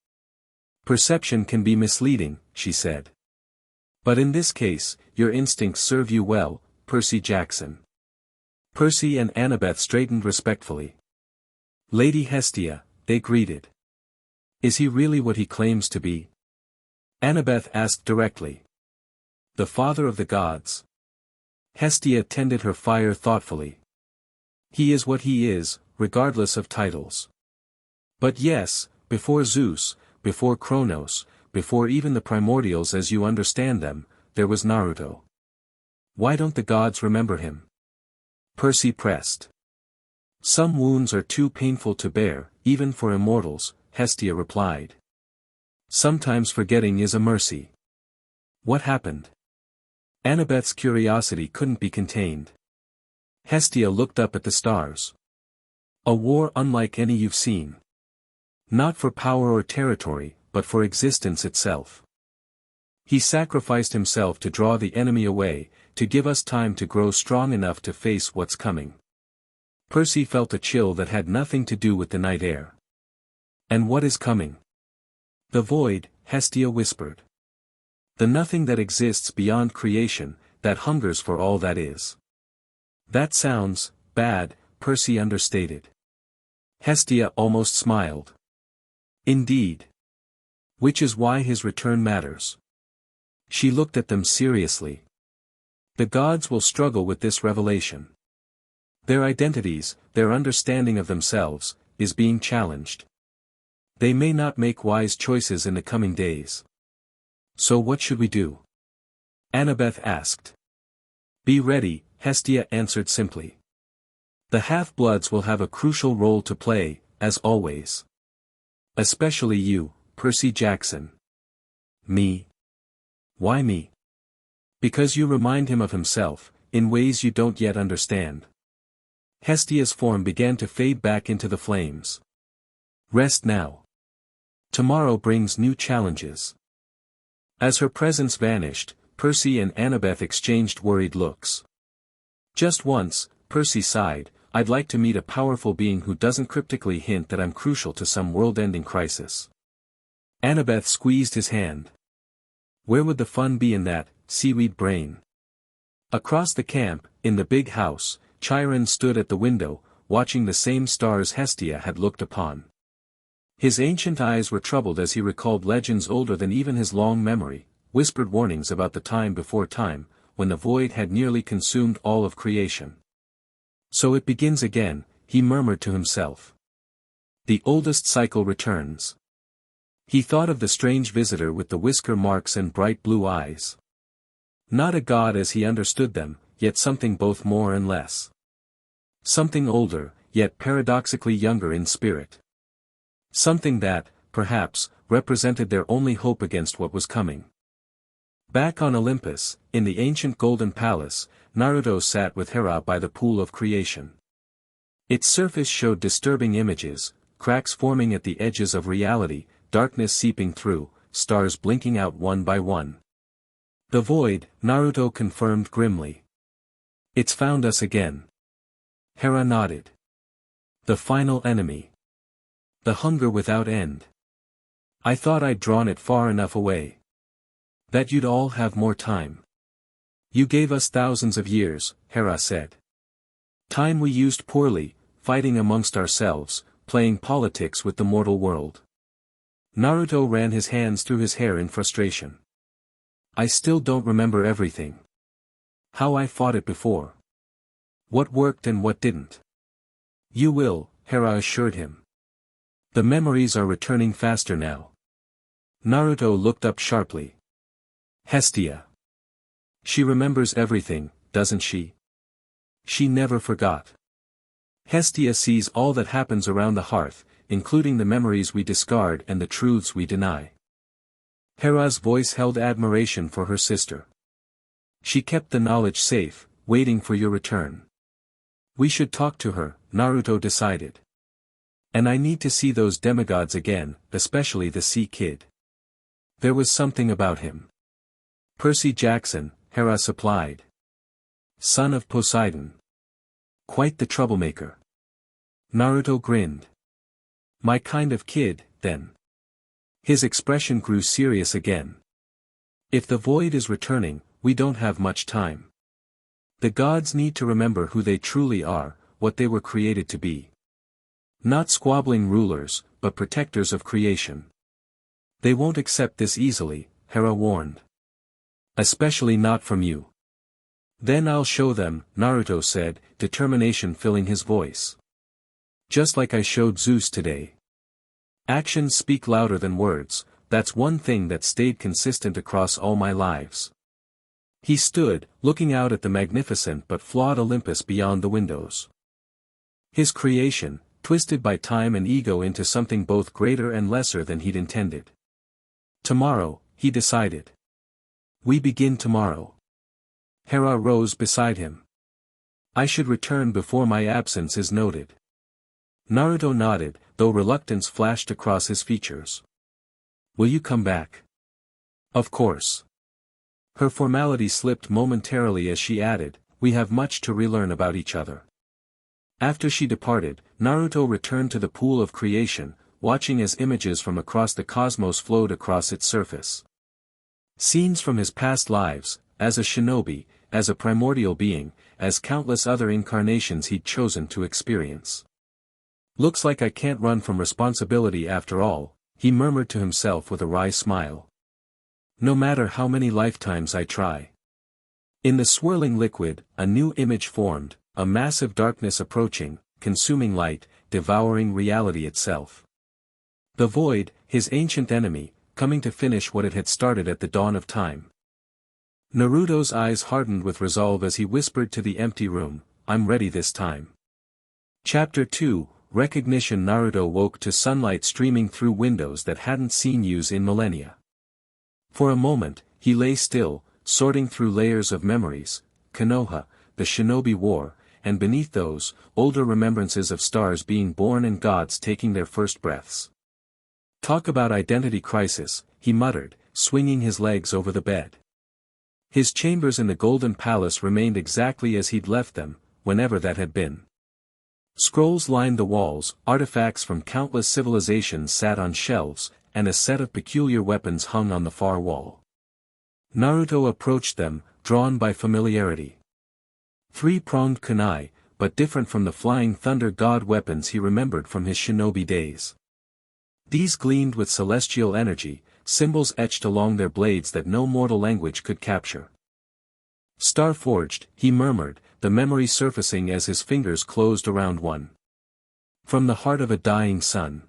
Perception can be misleading, she said. But in this case, your instincts serve you well, Percy Jackson. Percy and Annabeth straightened respectfully. Lady Hestia, they greeted. Is he really what he claims to be? Annabeth asked directly. The father of the gods. Hestia tended her fire thoughtfully. He is what he is, regardless of titles. But yes, before Zeus, before Kronos, before even the primordials as you understand them, there was Naruto. Why don't the gods remember him? Percy pressed. Some wounds are too painful to bear, even for immortals, Hestia replied. Sometimes forgetting is a mercy. What happened? Annabeth's curiosity couldn't be contained. Hestia looked up at the stars. A war unlike any you've seen. Not for power or territory, but for existence itself. He sacrificed himself to draw the enemy away, to give us time to grow strong enough to face what's coming. Percy felt a chill that had nothing to do with the night air. And what is coming? The void, Hestia whispered. The nothing that exists beyond creation, that hungers for all that is. That sounds bad, Percy understated. Hestia almost smiled. Indeed. Which is why his return matters. She looked at them seriously. The gods will struggle with this revelation. Their identities, their understanding of themselves, is being challenged. They may not make wise choices in the coming days. So what should we do? Annabeth asked. Be ready, Hestia answered simply. The half-bloods will have a crucial role to play, as always. Especially you, Percy Jackson. Me? Why me? Because you remind him of himself, in ways you don't yet understand. Hestia's form began to fade back into the flames. Rest now. Tomorrow brings new challenges. As her presence vanished, Percy and Annabeth exchanged worried looks. Just once, Percy sighed, I'd like to meet a powerful being who doesn't cryptically hint that I'm crucial to some world-ending crisis. Annabeth squeezed his hand. Where would the fun be in that, seaweed brain? Across the camp, in the big house, Chiron stood at the window, watching the same stars Hestia had looked upon. His ancient eyes were troubled as he recalled legends older than even his long memory, whispered warnings about the time before time, when the void had nearly consumed all of creation. So it begins again, he murmured to himself. The oldest cycle returns. He thought of the strange visitor with the whisker marks and bright blue eyes. Not a god as he understood them, yet something both more and less. Something older, yet paradoxically younger in spirit. Something that, perhaps, represented their only hope against what was coming. Back on Olympus, in the ancient golden palace, Naruto sat with Hera by the pool of creation. Its surface showed disturbing images, cracks forming at the edges of reality, darkness seeping through, stars blinking out one by one. The void, Naruto confirmed grimly. It's found us again. Hera nodded. The final enemy. The hunger without end. I thought I'd drawn it far enough away. That you'd all have more time. You gave us thousands of years, Hera said. Time we used poorly, fighting amongst ourselves, playing politics with the mortal world. Naruto ran his hands through his hair in frustration. I still don't remember everything. How I fought it before. What worked and what didn't. You will, Hera assured him. The memories are returning faster now. Naruto looked up sharply. Hestia. She remembers everything, doesn't she? She never forgot. Hestia sees all that happens around the hearth, including the memories we discard and the truths we deny. Hera's voice held admiration for her sister. She kept the knowledge safe, waiting for your return. We should talk to her, Naruto decided. And I need to see those demigods again, especially the Sea Kid. There was something about him. Percy Jackson, Hera supplied. Son of Poseidon. Quite the troublemaker. Naruto grinned. My kind of kid, then. His expression grew serious again. If the void is returning, we don't have much time. The gods need to remember who they truly are, what they were created to be. Not squabbling rulers, but protectors of creation. They won't accept this easily, Hera warned. Especially not from you. Then I'll show them, Naruto said, determination filling his voice. Just like I showed Zeus today. Actions speak louder than words, that's one thing that stayed consistent across all my lives. He stood, looking out at the magnificent but flawed Olympus beyond the windows. His creation, twisted by time and ego into something both greater and lesser than he'd intended. Tomorrow, he decided. We begin tomorrow. Hera rose beside him. I should return before my absence is noted. Naruto nodded, though reluctance flashed across his features. Will you come back? Of course. Her formality slipped momentarily as she added, we have much to relearn about each other. After she departed, Naruto returned to the pool of creation, watching as images from across the cosmos flowed across its surface. Scenes from his past lives, as a shinobi, as a primordial being, as countless other incarnations he'd chosen to experience. Looks like I can't run from responsibility after all, he murmured to himself with a wry smile. No matter how many lifetimes I try. In the swirling liquid, a new image formed, a massive darkness approaching, consuming light, devouring reality itself. The void, his ancient enemy, coming to finish what it had started at the dawn of time. Naruto's eyes hardened with resolve as he whispered to the empty room, I'm ready this time. Chapter 2, Recognition. Naruto woke to sunlight streaming through windows that hadn't seen use in millennia. For a moment, he lay still, sorting through layers of memories, Konoha, the shinobi war, and beneath those, older remembrances of stars being born and gods taking their first breaths. Talk about identity crisis, he muttered, swinging his legs over the bed. His chambers in the Golden Palace remained exactly as he'd left them, whenever that had been. Scrolls lined the walls, artifacts from countless civilizations sat on shelves, and a set of peculiar weapons hung on the far wall. Naruto approached them, drawn by familiarity. Three-pronged kunai, but different from the flying thunder god weapons he remembered from his shinobi days. These gleamed with celestial energy, symbols etched along their blades that no mortal language could capture. Star-forged, he murmured, the memory surfacing as his fingers closed around one. From the heart of a dying sun.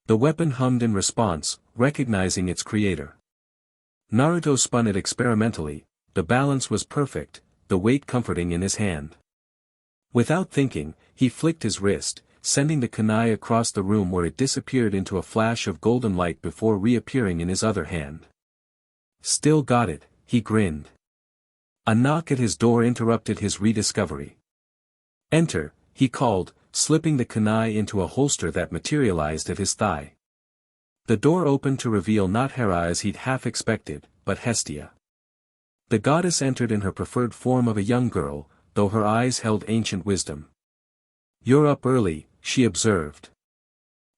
The weapon hummed in response, recognizing its creator. Naruto spun it experimentally, the balance was perfect, the weight comforting in his hand. Without thinking, he flicked his wrist, sending the kunai across the room where it disappeared into a flash of golden light before reappearing in his other hand. Still got it, he grinned. A knock at his door interrupted his rediscovery. Enter, he called, slipping the kunai into a holster that materialized at his thigh. The door opened to reveal not Hera as he'd half expected, but Hestia. The goddess entered in her preferred form of a young girl, though her eyes held ancient wisdom. You're up early, she observed.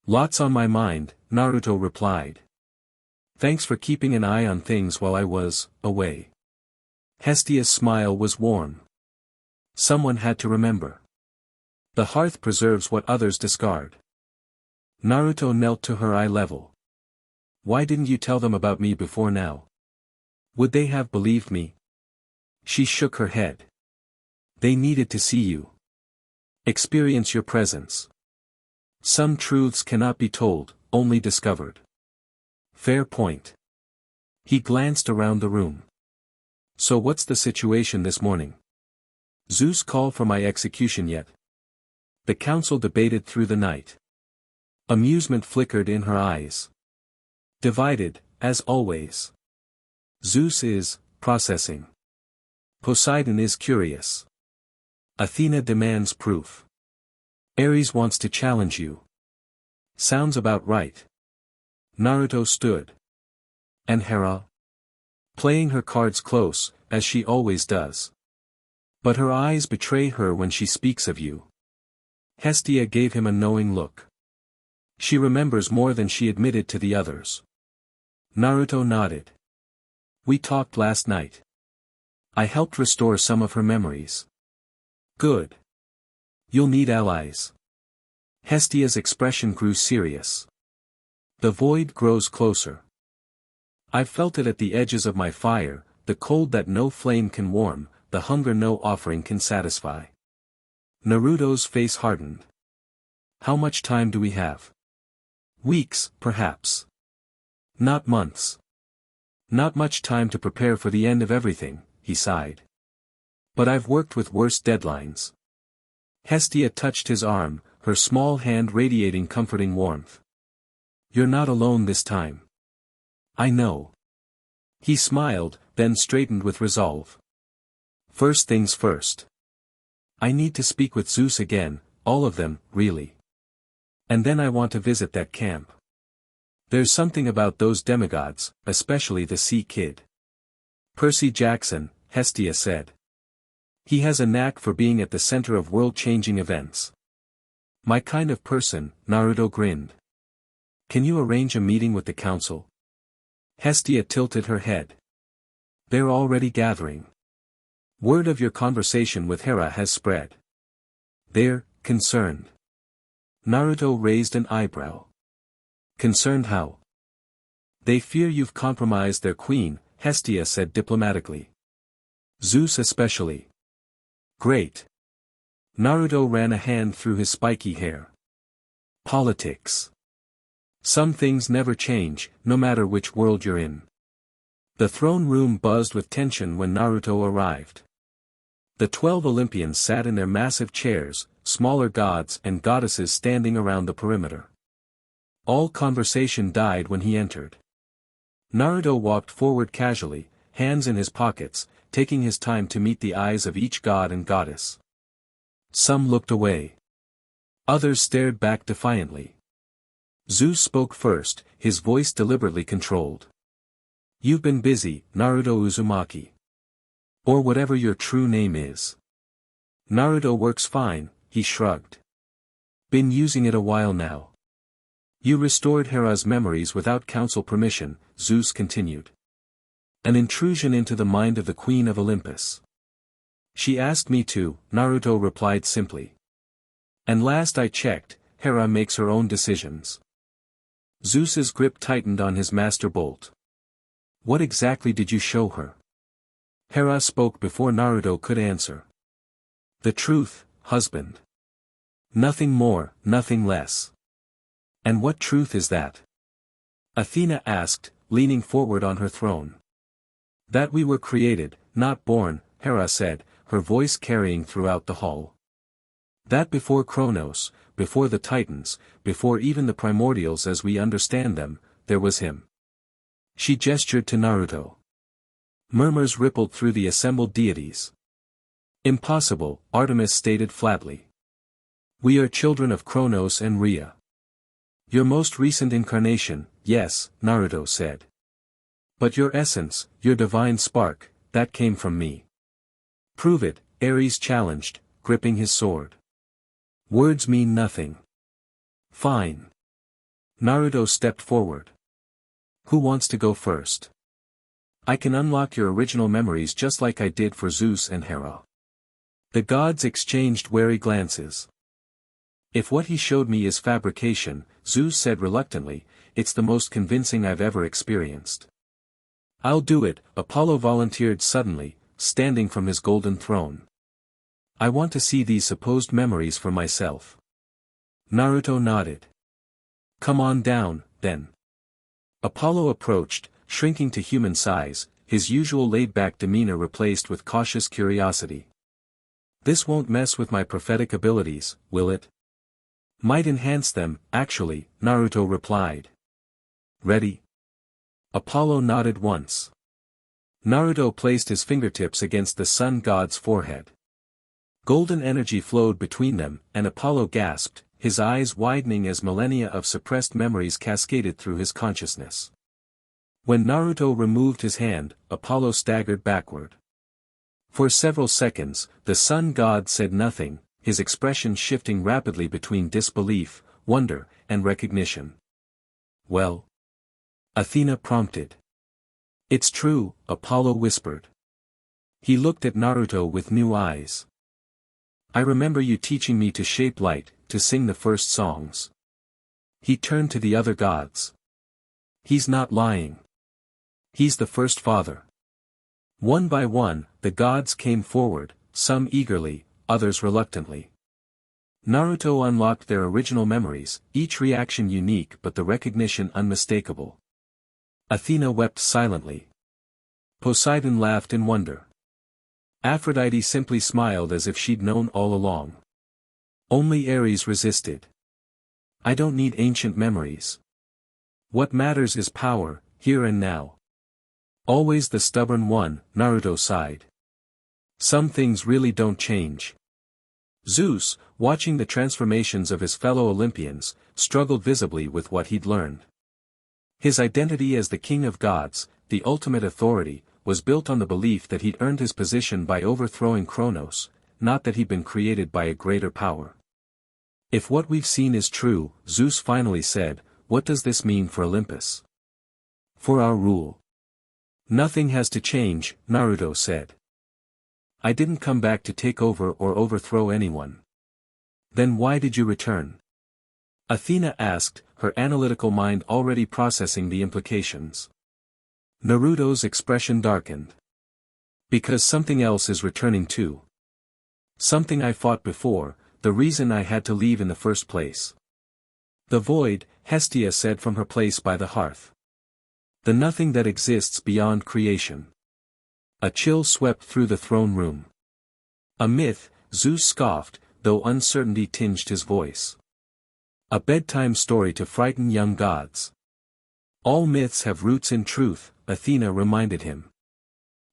Lots on my mind, Naruto replied. Thanks for keeping an eye on things while I was away. Hestia's smile was warm. Someone had to remember. The hearth preserves what others discard. Naruto knelt to her eye level. Why didn't you tell them about me before now? Would they have believed me? She shook her head. They needed to see you. Experience your presence. Some truths cannot be told, only discovered. Fair point. He glanced around the room. So what's the situation this morning? Zeus call for my execution yet? The council debated through the night. Amusement flickered in her eyes. Divided, as always. Zeus is, processing. Poseidon is curious. Athena demands proof. Ares wants to challenge you. Sounds about right. Naruto stood. And Hera? Playing her cards close, as she always does. But her eyes betray her when she speaks of you. Hestia gave him a knowing look. She remembers more than she admitted to the others. Naruto nodded. We talked last night. I helped restore some of her memories. Good. You'll need allies. Hestia's expression grew serious. The void grows closer. I've felt it at the edges of my fire, the cold that no flame can warm, the hunger no offering can satisfy. Naruto's face hardened. How much time do we have? Weeks, perhaps. Not months. Not much time to prepare for the end of everything, he sighed. But I've worked with worse deadlines. Hestia touched his arm, her small hand radiating comforting warmth. You're not alone this time. I know. He smiled, then straightened with resolve. First things first. I need to speak with Zeus again, all of them, really. And then I want to visit that camp. There's something about those demigods, especially the Sea Kid. Percy Jackson, Hestia said. He has a knack for being at the center of world-changing events. My kind of person, Naruto grinned. Can you arrange a meeting with the council? Hestia tilted her head. They're already gathering. Word of your conversation with Hera has spread. They're concerned. Naruto raised an eyebrow. Concerned how? They fear you've compromised their queen, Hestia said diplomatically. Zeus especially. Great. Naruto ran a hand through his spiky hair. Politics. Some things never change, no matter which world you're in. The throne room buzzed with tension when Naruto arrived. The 12 Olympians sat in their massive chairs, smaller gods and goddesses standing around the perimeter. All conversation died when he entered. Naruto walked forward casually, hands in his pockets, taking his time to meet the eyes of each god and goddess. Some looked away. Others stared back defiantly. Zeus spoke first, his voice deliberately controlled. You've been busy, Naruto Uzumaki. Or whatever your true name is. Naruto works fine, he shrugged. Been using it a while now. You restored Hera's memories without council permission, Zeus continued. An intrusion into the mind of the Queen of Olympus. She asked me to, Naruto replied simply. And last I checked, Hera makes her own decisions. Zeus's grip tightened on his master bolt. What exactly did you show her? Hera spoke before Naruto could answer. The truth, husband. Nothing more, nothing less. And what truth is that? Athena asked, leaning forward on her throne. That we were created, not born, Hera said, her voice carrying throughout the hall. That before Kronos, before the Titans, before even the Primordials as we understand them, there was him. She gestured to Naruto. Murmurs rippled through the assembled deities. Impossible, Artemis stated flatly. We are children of Kronos and Rhea. Your most recent incarnation, yes, Naruto said. But your essence, your divine spark, that came from me. Prove it, Ares challenged, gripping his sword. Words mean nothing. Fine. Naruto stepped forward. Who wants to go first? I can unlock your original memories just like I did for Zeus and Hera. The gods exchanged wary glances. If what he showed me is fabrication, Zeus said reluctantly, it's the most convincing I've ever experienced. I'll do it, Apollo volunteered suddenly, standing from his golden throne. I want to see these supposed memories for myself. Naruto nodded. Come on down, then. Apollo approached, shrinking to human size, his usual laid-back demeanor replaced with cautious curiosity. This won't mess with my prophetic abilities, will it? Might enhance them, actually, Naruto replied. Ready? Apollo nodded once. Naruto placed his fingertips against the sun god's forehead. Golden energy flowed between them, and Apollo gasped, his eyes widening as millennia of suppressed memories cascaded through his consciousness. When Naruto removed his hand, Apollo staggered backward. For several seconds, the sun god said nothing, his expression shifting rapidly between disbelief, wonder, and recognition. Well? Athena prompted. It's true, Apollo whispered. He looked at Naruto with new eyes. I remember you teaching me to shape light, to sing the first songs. He turned to the other gods. He's not lying. He's the first father. One by one, the gods came forward, some eagerly, others reluctantly. Naruto unlocked their original memories, each reaction unique but the recognition unmistakable. Athena wept silently. Poseidon laughed in wonder. Aphrodite simply smiled as if she'd known all along. Only Ares resisted. I don't need ancient memories. What matters is power, here and now. Always the stubborn one, Naruto sighed. Some things really don't change. Zeus, watching the transformations of his fellow Olympians, struggled visibly with what he'd learned. His identity as the king of gods, the ultimate authority, was built on the belief that he'd earned his position by overthrowing Kronos, not that he'd been created by a greater power. If what we've seen is true, Zeus finally said, what does this mean for Olympus? For our rule. Nothing has to change, Naruto said. I didn't come back to take over or overthrow anyone. Then why did you return? Athena asked, her analytical mind already processing the implications. Naruto's expression darkened. Because something else is returning too. Something I fought before, the reason I had to leave in the first place. The void, Hestia said from her place by the hearth. The nothing that exists beyond creation. A chill swept through the throne room. A myth, Zeus scoffed, though uncertainty tinged his voice. A bedtime story to frighten young gods. All myths have roots in truth, Athena reminded him.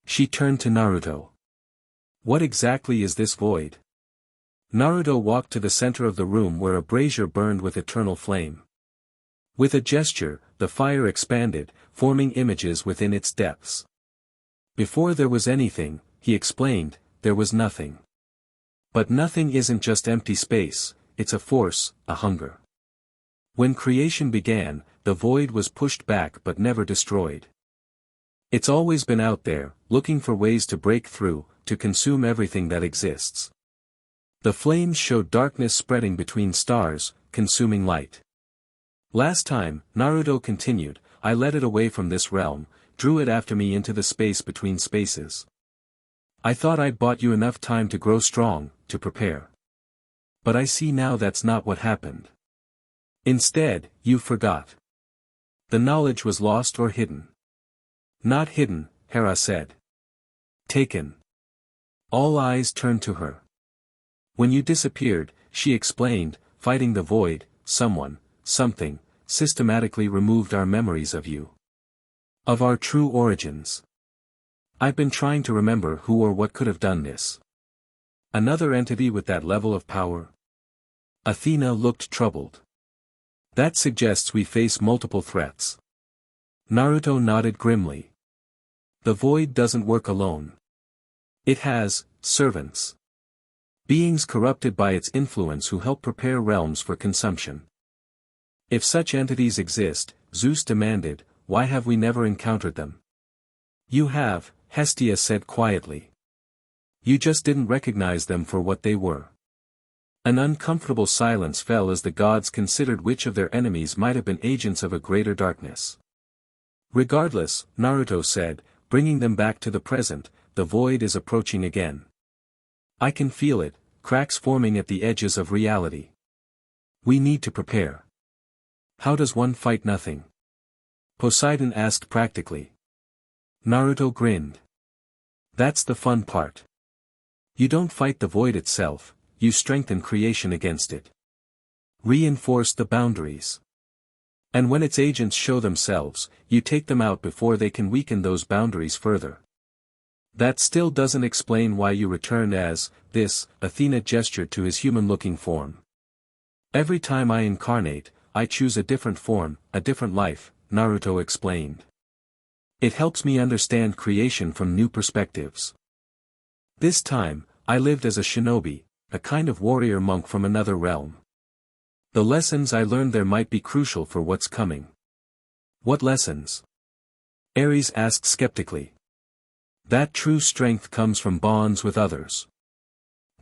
She turned to Naruto. What exactly is this void? Naruto walked to the center of the room where a brazier burned with eternal flame. With a gesture, the fire expanded, forming images within its depths. Before there was anything, he explained, there was nothing. But nothing isn't just empty space, it's a force, a hunger. When creation began, the void was pushed back but never destroyed. It's always been out there, looking for ways to break through, to consume everything that exists. The flames showed darkness spreading between stars, consuming light. Last time, Naruto continued, I led it away from this realm, drew it after me into the space between spaces. I thought I'd bought you enough time to grow strong, to prepare. But I see now that's not what happened. Instead, you forgot. The knowledge was lost or hidden. Not hidden, Hera said. Taken. All eyes turned to her. When you disappeared, she explained, fighting the void, someone, something, systematically removed our memories of you. Of our true origins. I've been trying to remember who or what could have done this. Another entity with that level of power? Athena looked troubled. That suggests we face multiple threats. Naruto nodded grimly. The void doesn't work alone. It has servants. Beings corrupted by its influence who help prepare realms for consumption. If such entities exist, Zeus demanded, why have we never encountered them? You have, Hestia said quietly. You just didn't recognize them for what they were. An uncomfortable silence fell as the gods considered which of their enemies might have been agents of a greater darkness. Regardless, Naruto said, bringing them back to the present, the void is approaching again. I can feel it, cracks forming at the edges of reality. We need to prepare. How does one fight nothing? Poseidon asked practically. Naruto grinned. That's the fun part. You don't fight the void itself, you strengthen creation against it. Reinforce the boundaries. And when its agents show themselves, you take them out before they can weaken those boundaries further. That still doesn't explain why you return as, this, Athena gestured to his human-looking form. Every time I incarnate, I choose a different form, a different life, Naruto explained. It helps me understand creation from new perspectives. This time, I lived as a shinobi, a kind of warrior monk from another realm. The lessons I learned there might be crucial for what's coming. What lessons? Ares asked skeptically. That true strength comes from bonds with others.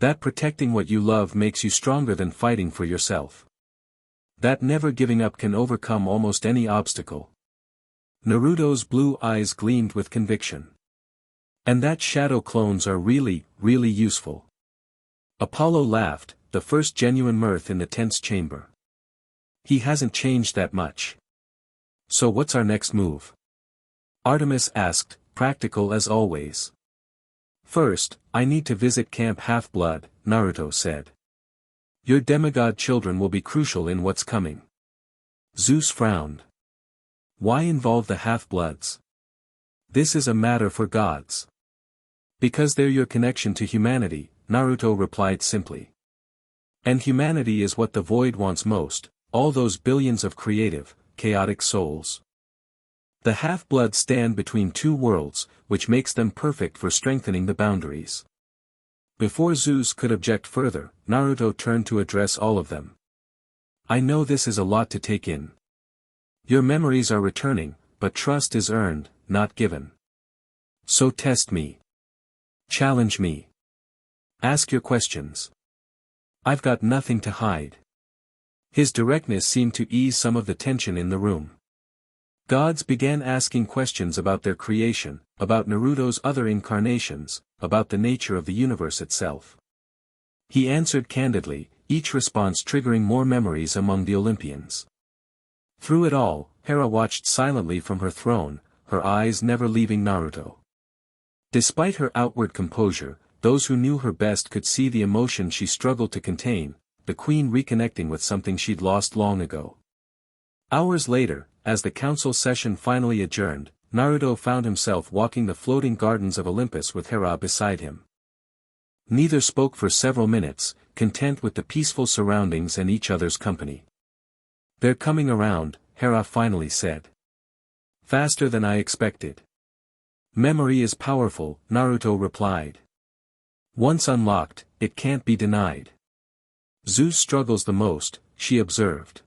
That protecting what you love makes you stronger than fighting for yourself. That never giving up can overcome almost any obstacle. Naruto's blue eyes gleamed with conviction. And that shadow clones are really, really useful. Apollo laughed, the first genuine mirth in the tense chamber. He hasn't changed that much. So what's our next move? Artemis asked, practical as always. First, I need to visit Camp Half-Blood, Naruto said. Your demigod children will be crucial in what's coming. Zeus frowned. Why involve the Half-Bloods? This is a matter for gods. Because they're your connection to humanity, Naruto replied simply. And humanity is what the void wants most, all those billions of creative, chaotic souls. The Half-Bloods stand between two worlds, which makes them perfect for strengthening the boundaries. Before Zeus could object further, Naruto turned to address all of them. I know this is a lot to take in. Your memories are returning, but trust is earned, not given. So test me. Challenge me. Ask your questions. I've got nothing to hide. His directness seemed to ease some of the tension in the room. Gods began asking questions about their creation, about Naruto's other incarnations, about the nature of the universe itself. He answered candidly, each response triggering more memories among the Olympians. Through it all, Hera watched silently from her throne, her eyes never leaving Naruto. Despite her outward composure, those who knew her best could see the emotion she struggled to contain, the queen reconnecting with something she'd lost long ago. Hours later, as the council session finally adjourned, Naruto found himself walking the floating gardens of Olympus with Hera beside him. Neither spoke for several minutes, content with the peaceful surroundings and each other's company. They're coming around, Hera finally said. Faster than I expected. Memory is powerful, Naruto replied. Once unlocked, it can't be denied. Zeus struggles the most, she observed.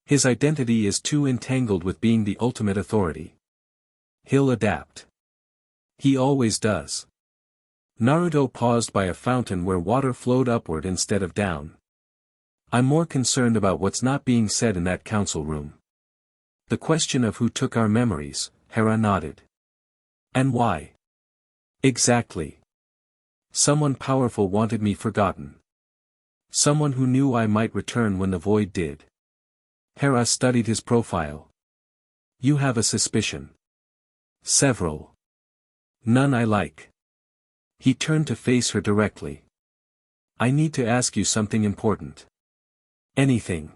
His identity is too entangled with being the ultimate authority. He'll adapt. He always does. Naruto paused by a fountain where water flowed upward instead of down. I'm more concerned about what's not being said in that council room. The question of who took our memories, Hera nodded. And why? Exactly. Someone powerful wanted me forgotten. Someone who knew I might return when the void did. Hera studied his profile. You have a suspicion. Several. None I like. He turned to face her directly. I need to ask you something important. Anything.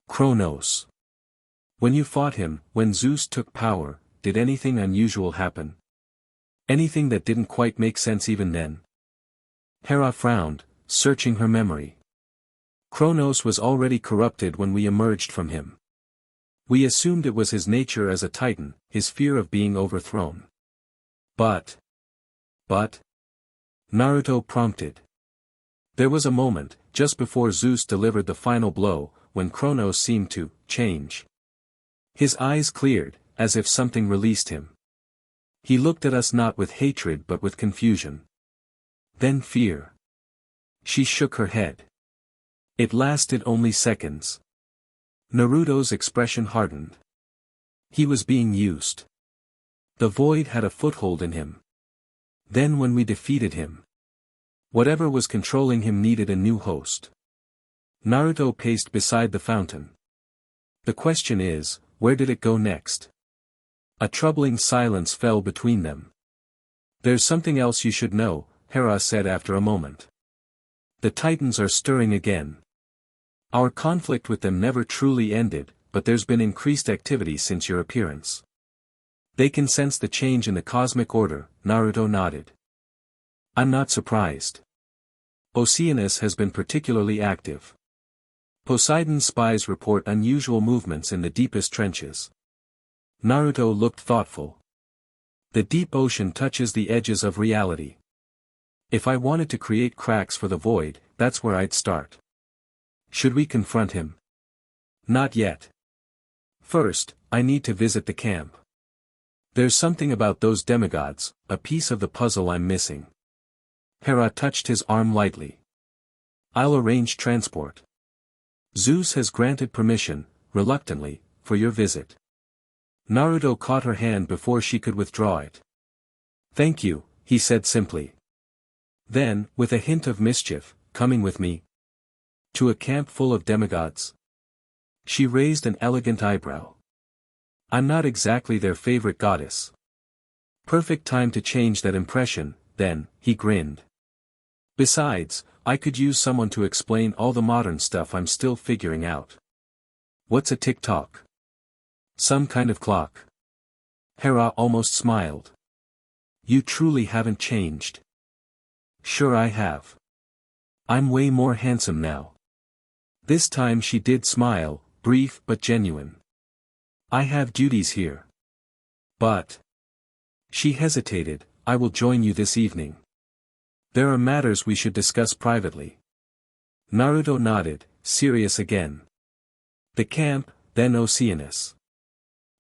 Kronos. When you fought him, when Zeus took power, did anything unusual happen? Anything that didn't quite make sense even then? Hera frowned, searching her memory. Kronos was already corrupted when we emerged from him. We assumed it was his nature as a titan, his fear of being overthrown. But. Naruto prompted. There was a moment, just before Zeus delivered the final blow, when Kronos seemed to change. His eyes cleared, as if something released him. He looked at us not with hatred but with confusion. Then fear. She shook her head. It lasted only seconds. Naruto's expression hardened. He was being used. The void had a foothold in him. Then when we defeated him, whatever was controlling him needed a new host. Naruto paced beside the fountain. The question is, where did it go next? A troubling silence fell between them. There's something else you should know, Hera said after a moment. The Titans are stirring again. Our conflict with them never truly ended, but there's been increased activity since your appearance. They can sense the change in the cosmic order, Naruto nodded. I'm not surprised. Oceanus has been particularly active. Poseidon's spies report unusual movements in the deepest trenches. Naruto looked thoughtful. The deep ocean touches the edges of reality. If I wanted to create cracks for the void, that's where I'd start. Should we confront him? Not yet. First, I need to visit the camp. There's something about those demigods, a piece of the puzzle I'm missing. Hera touched his arm lightly. I'll arrange transport. Zeus has granted permission, reluctantly, for your visit. Naruto caught her hand before she could withdraw it. Thank you, he said simply. Then, with a hint of mischief, coming with me? To a camp full of demigods? She raised an elegant eyebrow. I'm not exactly their favorite goddess. Perfect time to change that impression, then, he grinned. Besides, I could use someone to explain all the modern stuff I'm still figuring out. What's a tick-tock? Some kind of clock. Hera almost smiled. You truly haven't changed. Sure I have. I'm way more handsome now. This time she did smile, brief but genuine. I have duties here. But. She hesitated, I will join you this evening. There are matters we should discuss privately. Naruto nodded, serious again. The camp, then Oceanus.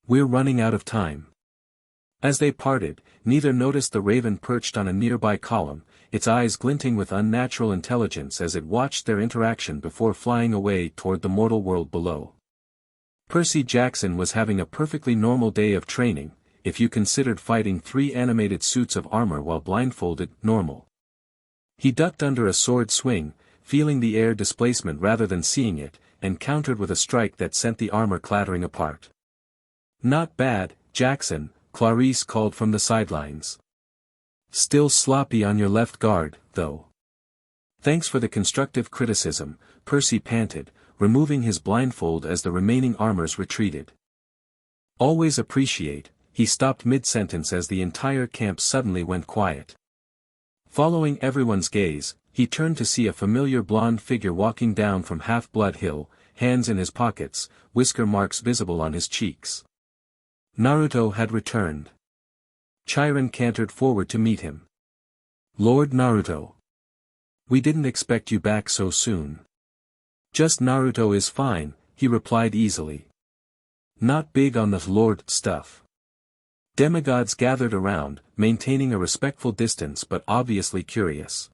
We're running out of time. As they parted, neither noticed the raven perched on a nearby column, its eyes glinting with unnatural intelligence as it watched their interaction before flying away toward the mortal world below. Percy Jackson was having a perfectly normal day of training, if you considered fighting 3 animated suits of armor while blindfolded, normal. He ducked under a sword swing, feeling the air displacement rather than seeing it, and countered with a strike that sent the armor clattering apart. Not bad, Jackson, Clarice called from the sidelines. Still sloppy on your left guard, though. Thanks for the constructive criticism, Percy panted, removing his blindfold as the remaining armors retreated. Always appreciate, he stopped mid-sentence as the entire camp suddenly went quiet. Following everyone's gaze, he turned to see a familiar blonde figure walking down from Half-Blood Hill, hands in his pockets, whisker marks visible on his cheeks. Naruto had returned. Chiron cantered forward to meet him. Lord Naruto. We didn't expect you back so soon. Just Naruto is fine, he replied easily. Not big on the Lord stuff. Demigods gathered around, maintaining a respectful distance but obviously curious.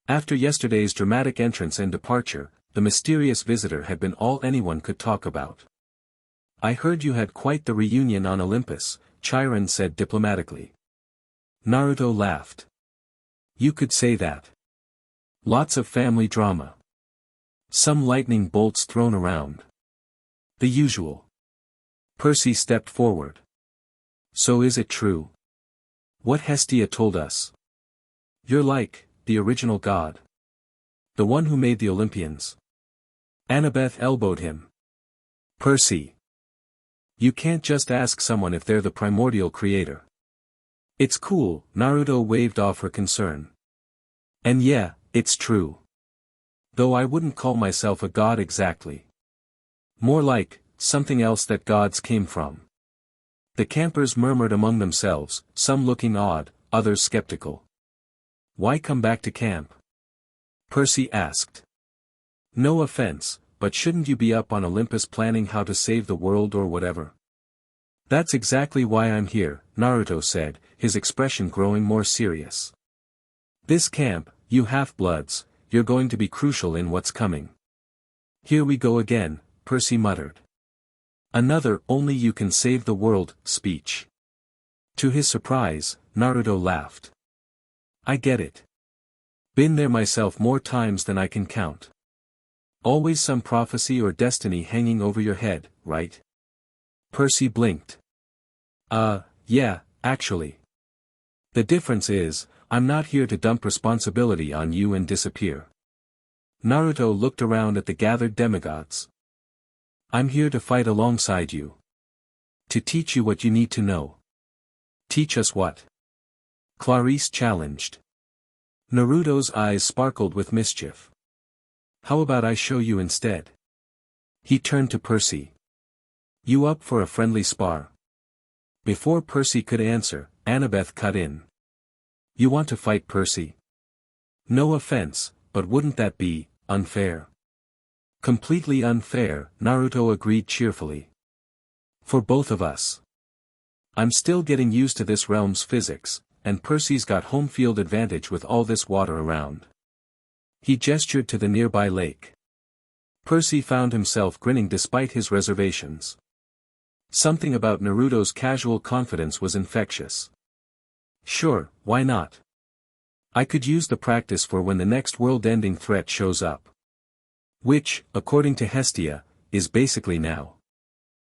After yesterday's dramatic entrance and departure, the mysterious visitor had been all anyone could talk about. I heard you had quite the reunion on Olympus, Chiron said diplomatically. Naruto laughed. You could say that. Lots of family drama. Some lightning bolts thrown around. The usual. Percy stepped forward. So is it true? What Hestia told us. You're like, the original god. The one who made the Olympians. Annabeth elbowed him. Percy. You can't just ask someone if they're the primordial creator. It's cool, Naruto waved off her concern. And yeah, it's true. Though I wouldn't call myself a god exactly. More like, something else that gods came from. The campers murmured among themselves, some looking odd, others skeptical. Why come back to camp? Percy asked. No offense, but shouldn't you be up on Olympus planning how to save the world or whatever? That's exactly why I'm here, Naruto said, his expression growing more serious. This camp, you half-bloods, you're going to be crucial in what's coming. Here we go again, Percy muttered. Another only you can save the world speech. To his surprise, Naruto laughed. I get it. Been there myself more times than I can count. Always some prophecy or destiny hanging over your head, right? Percy blinked. Yeah, actually. The difference is, I'm not here to dump responsibility on you and disappear. Naruto looked around at the gathered demigods. I'm here to fight alongside you. To teach you what you need to know. Teach us what? Clarice challenged. Naruto's eyes sparkled with mischief. How about I show you instead? He turned to Percy. You up for a friendly spar? Before Percy could answer, Annabeth cut in. You want to fight Percy? No offense, but wouldn't that be unfair? Completely unfair, Naruto agreed cheerfully. For both of us. I'm still getting used to this realm's physics, and Percy's got home field advantage with all this water around. He gestured to the nearby lake. Percy found himself grinning despite his reservations. Something about Naruto's casual confidence was infectious. Sure, why not? I could use the practice for when the next world-ending threat shows up. Which, according to Hestia, is basically now.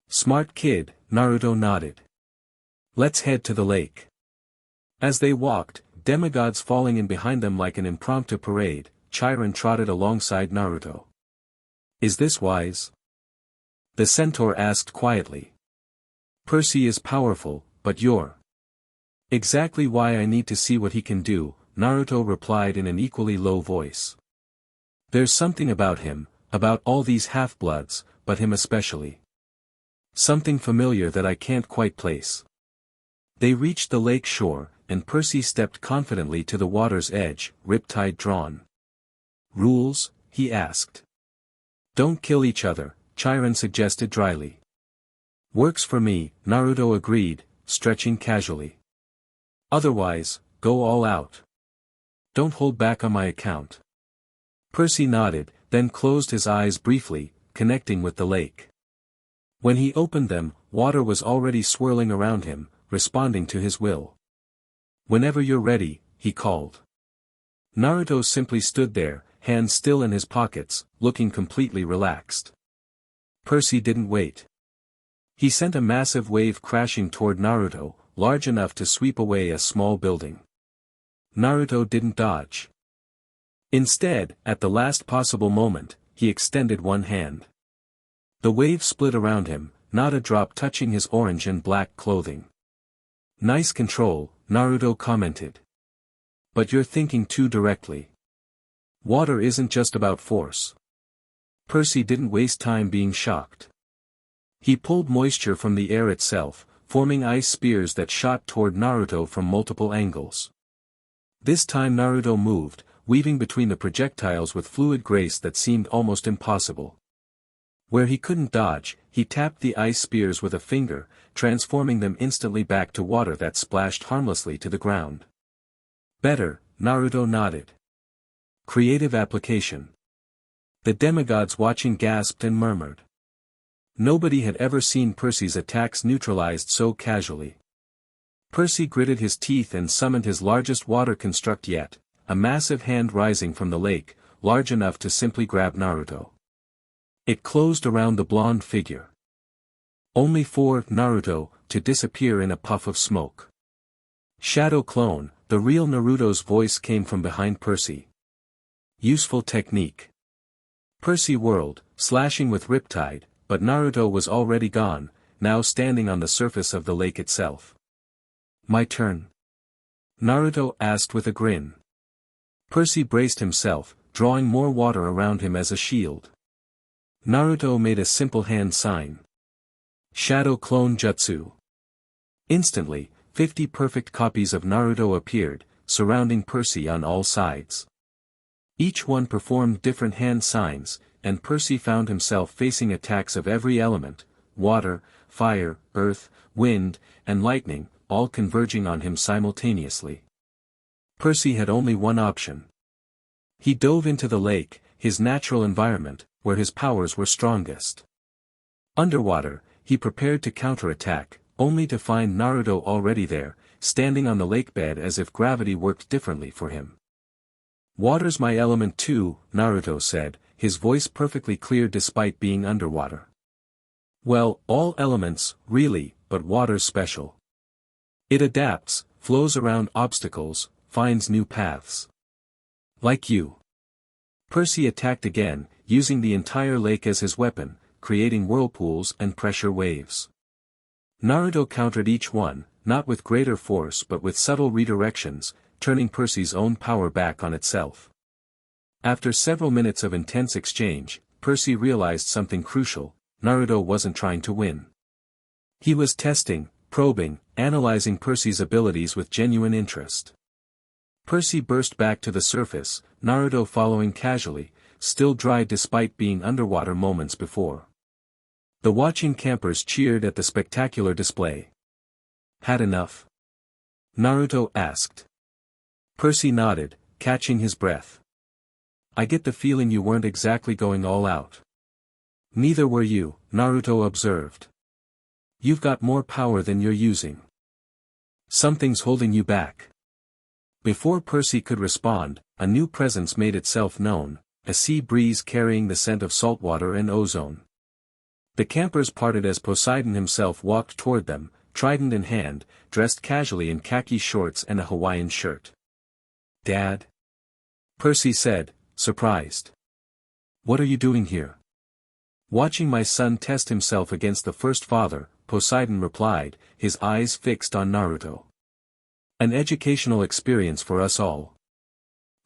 Smart kid, Naruto nodded. Let's head to the lake. As they walked, demigods falling in behind them like an impromptu parade, Chiron trotted alongside Naruto. Is this wise? The centaur asked quietly. Percy is powerful, but you're. Exactly why I need to see what he can do, Naruto replied in an equally low voice. There's something about him, about all these half-bloods, but him especially. Something familiar that I can't quite place. They reached the lake shore, and Percy stepped confidently to the water's edge, riptide drawn. Rules? He asked. Don't kill each other, Chiron suggested dryly. Works for me, Naruto agreed, stretching casually. Otherwise, go all out. Don't hold back on my account. Percy nodded, then closed his eyes briefly, connecting with the lake. When he opened them, water was already swirling around him, responding to his will. Whenever you're ready, he called. Naruto simply stood there, hands still in his pockets, looking completely relaxed. Percy didn't wait. He sent a massive wave crashing toward Naruto, large enough to sweep away a small building. Naruto didn't dodge. Instead, at the last possible moment, he extended one hand. The wave split around him, not a drop touching his orange and black clothing. Nice control, Naruto commented. But you're thinking too directly. Water isn't just about force. Percy didn't waste time being shocked. He pulled moisture from the air itself, forming ice spears that shot toward Naruto from multiple angles. This time Naruto moved, weaving between the projectiles with fluid grace that seemed almost impossible. Where he couldn't dodge, he tapped the ice spears with a finger, transforming them instantly back to water that splashed harmlessly to the ground. Better, Naruto nodded. Creative application. The demigods watching gasped and murmured. Nobody had ever seen Percy's attacks neutralized so casually. Percy gritted his teeth and summoned his largest water construct yet, a massive hand rising from the lake, large enough to simply grab Naruto. It closed around the blonde figure. Only for Naruto to disappear in a puff of smoke. Shadow clone, the real Naruto's voice came from behind Percy. Useful technique. Percy whirled, slashing with riptide, but Naruto was already gone, now standing on the surface of the lake itself. My turn? Naruto asked with a grin. Percy braced himself, drawing more water around him as a shield. Naruto made a simple hand sign. Shadow Clone Jutsu. Instantly, 50 perfect copies of Naruto appeared, surrounding Percy on all sides. Each one performed different hand signs, and Percy found himself facing attacks of every element, water, fire, earth, wind, and lightning, all converging on him simultaneously. Percy had only one option. He dove into the lake, his natural environment, where his powers were strongest. Underwater, he prepared to counterattack, only to find Naruto already there, standing on the lakebed as if gravity worked differently for him. Water's my element too, Naruto said, his voice perfectly clear despite being underwater. Well, all elements, really, but water's special. It adapts, flows around obstacles, finds new paths. Like you. Percy attacked again, using the entire lake as his weapon, creating whirlpools and pressure waves. Naruto countered each one, not with greater force but with subtle redirections, turning Percy's own power back on itself. After several minutes of intense exchange, Percy realized something crucial: Naruto wasn't trying to win. He was testing, probing, analyzing Percy's abilities with genuine interest. Percy burst back to the surface, Naruto following casually, still dry despite being underwater moments before. The watching campers cheered at the spectacular display. Had enough? Naruto asked. Percy nodded, catching his breath. I get the feeling you weren't exactly going all out. Neither were you, Naruto observed. You've got more power than you're using. Something's holding you back. Before Percy could respond, a new presence made itself known, a sea breeze carrying the scent of saltwater and ozone. The campers parted as Poseidon himself walked toward them, trident in hand, dressed casually in khaki shorts and a Hawaiian shirt. Dad? Percy said, surprised. What are you doing here? Watching my son test himself against the first father, Poseidon replied, his eyes fixed on Naruto. An educational experience for us all.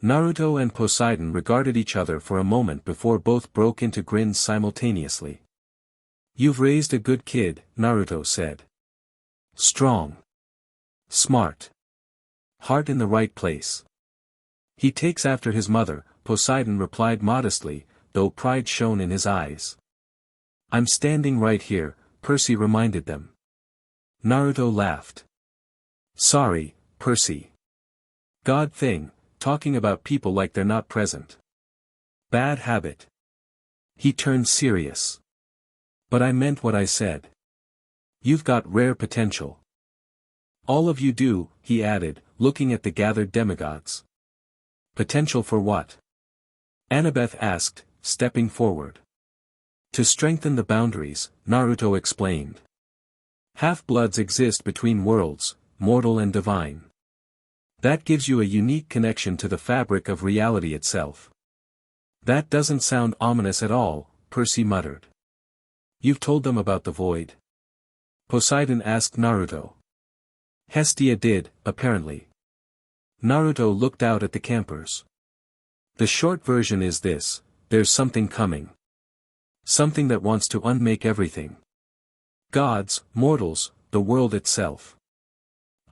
Naruto and Poseidon regarded each other for a moment before both broke into grins simultaneously. You've raised a good kid, Naruto said. Strong. Smart. Heart in the right place. He takes after his mother, Poseidon replied modestly, though pride shone in his eyes. I'm standing right here, Percy reminded them. Naruto laughed. Sorry, Percy. God thing, talking about people like they're not present. Bad habit. He turned serious. But I meant what I said. You've got rare potential. All of you do, he added, looking at the gathered demigods. Potential for what? Annabeth asked, stepping forward. To strengthen the boundaries, Naruto explained. Half-bloods exist between worlds, mortal and divine. That gives you a unique connection to the fabric of reality itself. That doesn't sound ominous at all, Percy muttered. You've told them about the void? Poseidon asked Naruto. Hestia did, apparently. Naruto looked out at the campers. The short version is this, there's something coming. Something that wants to unmake everything. Gods, mortals, the world itself.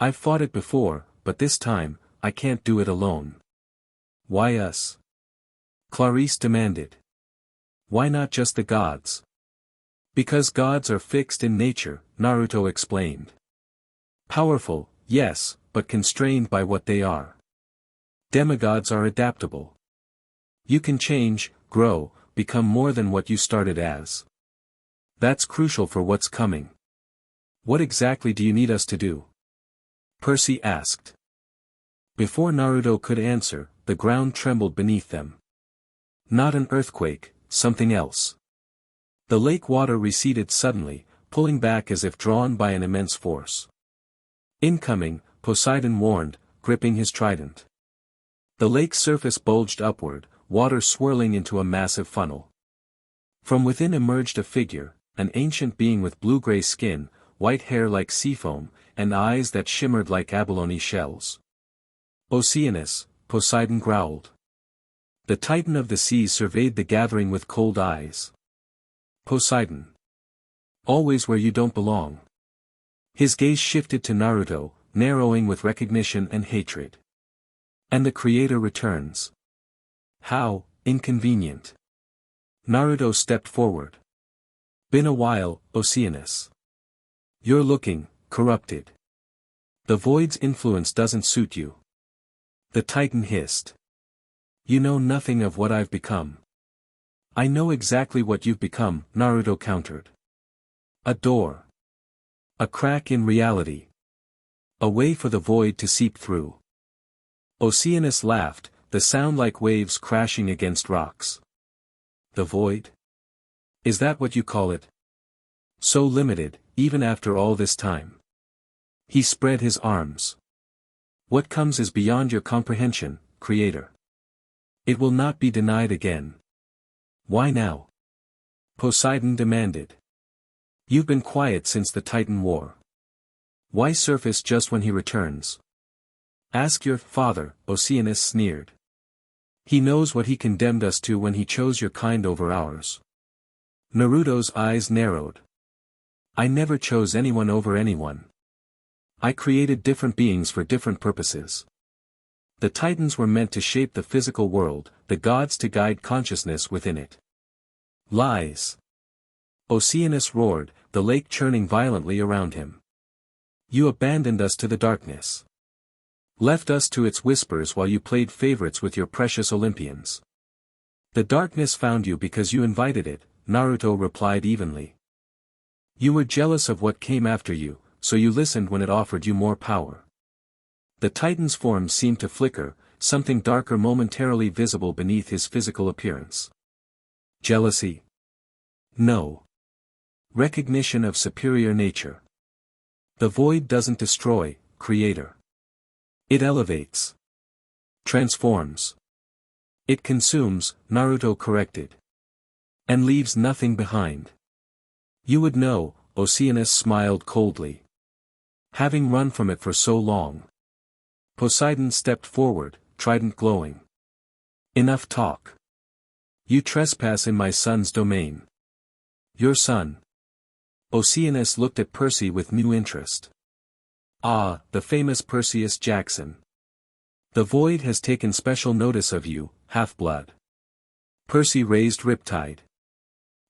I've fought it before, but this time, I can't do it alone. Why us? Clarice demanded. Why not just the gods? Because gods are fixed in nature, Naruto explained. Powerful, yes, but constrained by what they are. Demigods are adaptable. You can change, grow, become more than what you started as. That's crucial for what's coming. What exactly do you need us to do? Percy asked. Before Naruto could answer, the ground trembled beneath them. Not an earthquake, something else. The lake water receded suddenly, pulling back as if drawn by an immense force. Incoming, Poseidon warned, gripping his trident. The lake's surface bulged upward, water swirling into a massive funnel. From within emerged a figure, an ancient being with blue-gray skin, white hair like seafoam, and eyes that shimmered like abalone shells. Oceanus, Poseidon growled. The titan of the seas surveyed the gathering with cold eyes. Poseidon. Always where you don't belong. His gaze shifted to Naruto, narrowing with recognition and hatred. And the creator returns. How inconvenient. Naruto stepped forward. Been a while, Oceanus. You're looking corrupted. The void's influence doesn't suit you. The titan hissed. You know nothing of what I've become. I know exactly what you've become, Naruto countered. A door. A crack in reality. A way for the void to seep through. Oceanus laughed, the sound like waves crashing against rocks. The void? Is that what you call it? So limited, even after all this time. He spread his arms. What comes is beyond your comprehension, Creator. It will not be denied again. Why now? Poseidon demanded. You've been quiet since the Titan War. Why surface just when he returns? Ask your father, Oceanus sneered. He knows what he condemned us to when he chose your kind over ours. Naruto's eyes narrowed. I never chose anyone over anyone. I created different beings for different purposes. The Titans were meant to shape the physical world, the gods to guide consciousness within it. Lies. Oceanus roared, the lake churning violently around him. You abandoned us to the darkness. Left us to its whispers while you played favorites with your precious Olympians. The darkness found you because you invited it, Naruto replied evenly. You were jealous of what came after you, so you listened when it offered you more power. The Titan's form seemed to flicker, something darker momentarily visible beneath his physical appearance. Jealousy? No. Recognition of superior nature. The void doesn't destroy, creator. It elevates. Transforms. It consumes, Naruto corrected. And leaves nothing behind. You would know, Oceanus smiled coldly. Having run from it for so long. Poseidon stepped forward, trident glowing. Enough talk. You trespass in my son's domain. Your son. Oceanus looked at Percy with new interest. Ah, the famous Perseus Jackson. The void has taken special notice of you, half-blood. Percy raised Riptide.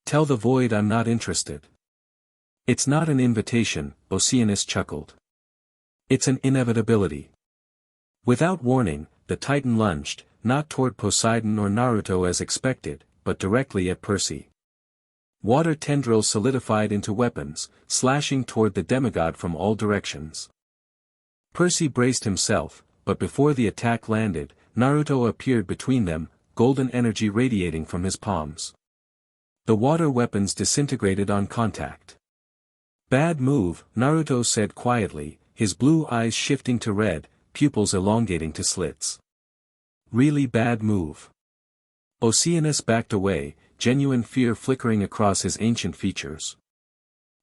Tell the void I'm not interested. It's not an invitation, Oceanus chuckled. It's an inevitability. Without warning, the Titan lunged, not toward Poseidon or Naruto as expected, but directly at Percy. Water tendrils solidified into weapons, slashing toward the demigod from all directions. Percy braced himself, but before the attack landed, Naruto appeared between them, golden energy radiating from his palms. The water weapons disintegrated on contact. Bad move, Naruto said quietly, his blue eyes shifting to red, pupils elongating to slits. Really bad move. Oceanus backed away, genuine fear flickering across his ancient features.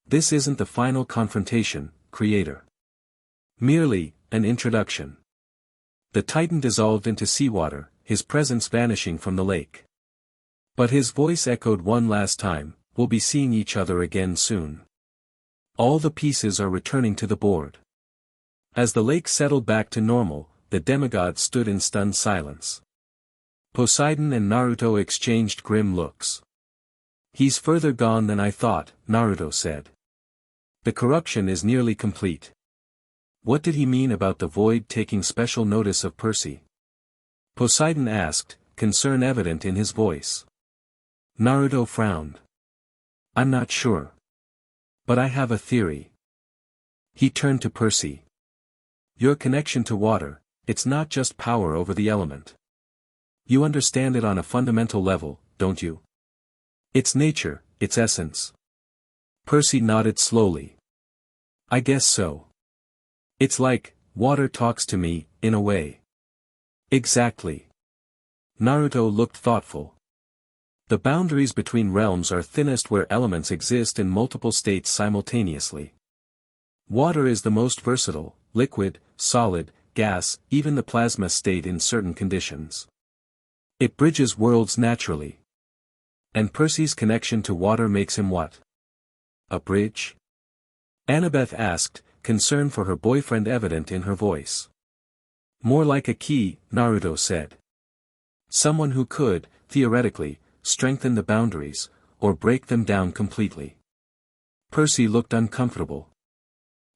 This isn't the final confrontation, creator. Merely, an introduction. The Titan dissolved into seawater, his presence vanishing from the lake. But his voice echoed one last time, we'll be seeing each other again soon. All the pieces are returning to the board. As the lake settled back to normal, the demigods stood in stunned silence. Poseidon and Naruto exchanged grim looks. He's further gone than I thought, Naruto said. The corruption is nearly complete. What did he mean about the void taking special notice of Percy? Poseidon asked, concern evident in his voice. Naruto frowned. I'm not sure. But I have a theory. He turned to Percy. Your connection to water, it's not just power over the element. You understand it on a fundamental level, don't you? Its nature, its essence. Percy nodded slowly. I guess so. It's like, water talks to me, in a way. Exactly. Naruto looked thoughtful. The boundaries between realms are thinnest where elements exist in multiple states simultaneously. Water is the most versatile, liquid, solid, gas, even the plasma state in certain conditions. It bridges worlds naturally. And Percy's connection to water makes him what? A bridge? Annabeth asked, concern for her boyfriend evident in her voice. More like a key, Naruto said. Someone who could, theoretically, strengthen the boundaries, or break them down completely. Percy looked uncomfortable.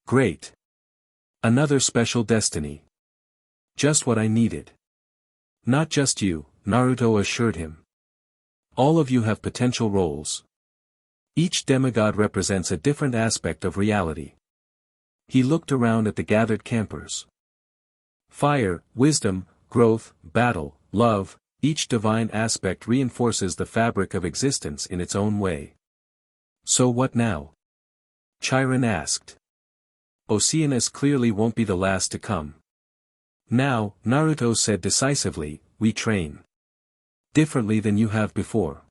Great. Another special destiny. Just what I needed. Not just you, Naruto assured him. All of you have potential roles. Each demigod represents a different aspect of reality. He looked around at the gathered campers. Fire, wisdom, growth, battle, love, each divine aspect reinforces the fabric of existence in its own way. So what now? Chiron asked. Oceanus clearly won't be the last to come. Now, Naruto said decisively, we train. Differently than you have before.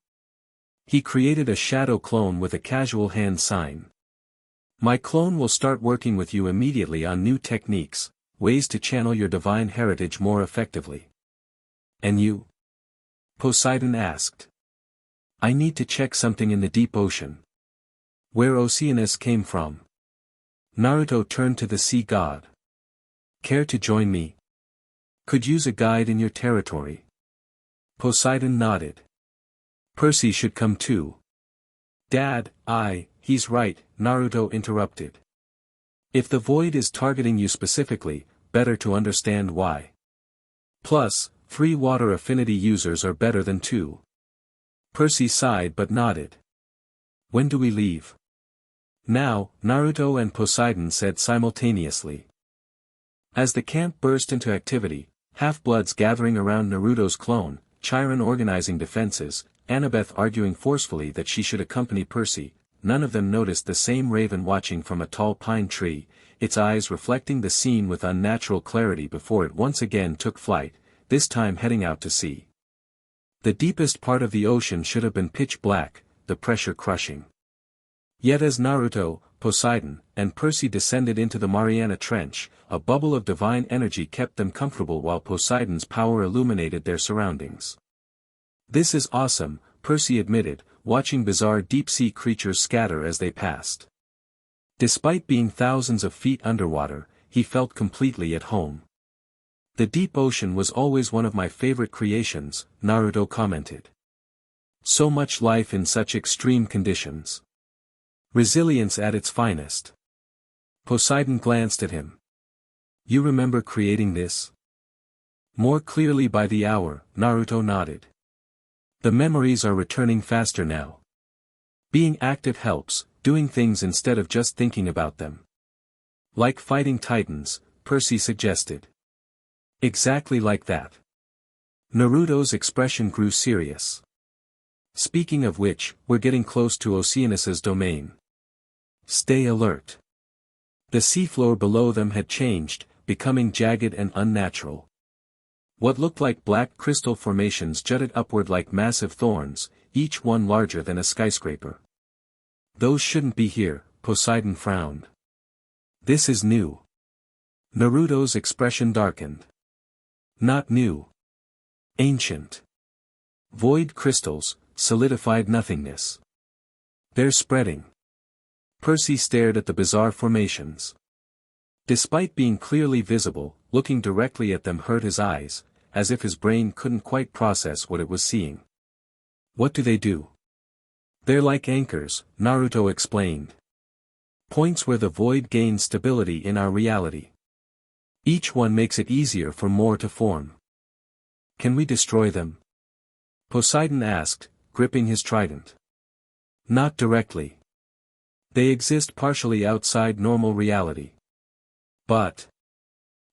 He created a shadow clone with a casual hand sign. My clone will start working with you immediately on new techniques, ways to channel your divine heritage more effectively. And you? Poseidon asked. I need to check something in the deep ocean. Where Oceanus came from. Naruto turned to the sea god. Care to join me? Could use a guide in your territory. Poseidon nodded. Percy should come too. Dad, he's right, Naruto interrupted. If the void is targeting you specifically, better to understand why. Plus, 3 water affinity users are better than 2. Percy sighed but nodded. When do we leave? Now, Naruto and Poseidon said simultaneously. As the camp burst into activity, half-bloods gathering around Naruto's clone, Chiron organizing defenses, Annabeth arguing forcefully that she should accompany Percy, none of them noticed the same raven watching from a tall pine tree, its eyes reflecting the scene with unnatural clarity before it once again took flight, this time heading out to sea. The deepest part of the ocean should have been pitch black, the pressure crushing. Yet as Naruto, Poseidon, and Percy descended into the Mariana Trench, a bubble of divine energy kept them comfortable while Poseidon's power illuminated their surroundings. This is awesome, Percy admitted, watching bizarre deep-sea creatures scatter as they passed. Despite being thousands of feet underwater, he felt completely at home. The deep ocean was always one of my favorite creations, Naruto commented. So much life in such extreme conditions. Resilience at its finest. Poseidon glanced at him. You remember creating this? More clearly by the hour, Naruto nodded. The memories are returning faster now. Being active helps, doing things instead of just thinking about them. Like fighting titans, Percy suggested. Exactly like that. Naruto's expression grew serious. Speaking of which, we're getting close to Oceanus's domain. Stay alert. The seafloor below them had changed, becoming jagged and unnatural. What looked like black crystal formations jutted upward like massive thorns, each one larger than a skyscraper. Those shouldn't be here, Poseidon frowned. This is new. Naruto's expression darkened. Not new. Ancient. Void crystals, solidified nothingness. They're spreading. Percy stared at the bizarre formations. Despite being clearly visible, looking directly at them hurt his eyes, as if his brain couldn't quite process what it was seeing. What do they do? They're like anchors, Naruto explained. Points where the void gains stability in our reality. Each one makes it easier for more to form. Can we destroy them? Poseidon asked, gripping his trident. Not directly. They exist partially outside normal reality. But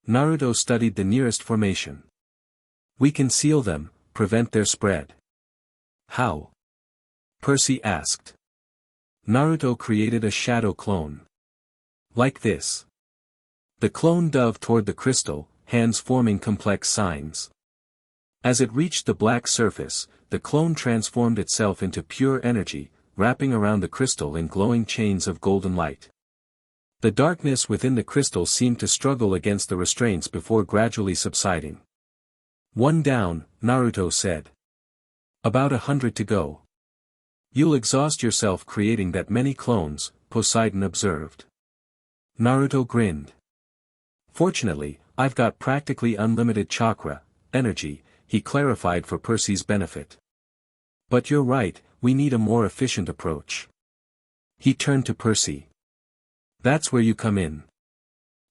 Naruto studied the nearest formation. We can seal them, prevent their spread. How? Percy asked. Naruto created a shadow clone. Like this. The clone dove toward the crystal, hands forming complex signs. As it reached the black surface, the clone transformed itself into pure energy, wrapping around the crystal in glowing chains of golden light. The darkness within the crystal seemed to struggle against the restraints before gradually subsiding. One down, Naruto said. About 100 to go. You'll exhaust yourself creating that many clones, Poseidon observed. Naruto grinned. Fortunately, I've got practically unlimited chakra, energy, he clarified for Percy's benefit. But you're right, we need a more efficient approach. He turned to Percy. That's where you come in.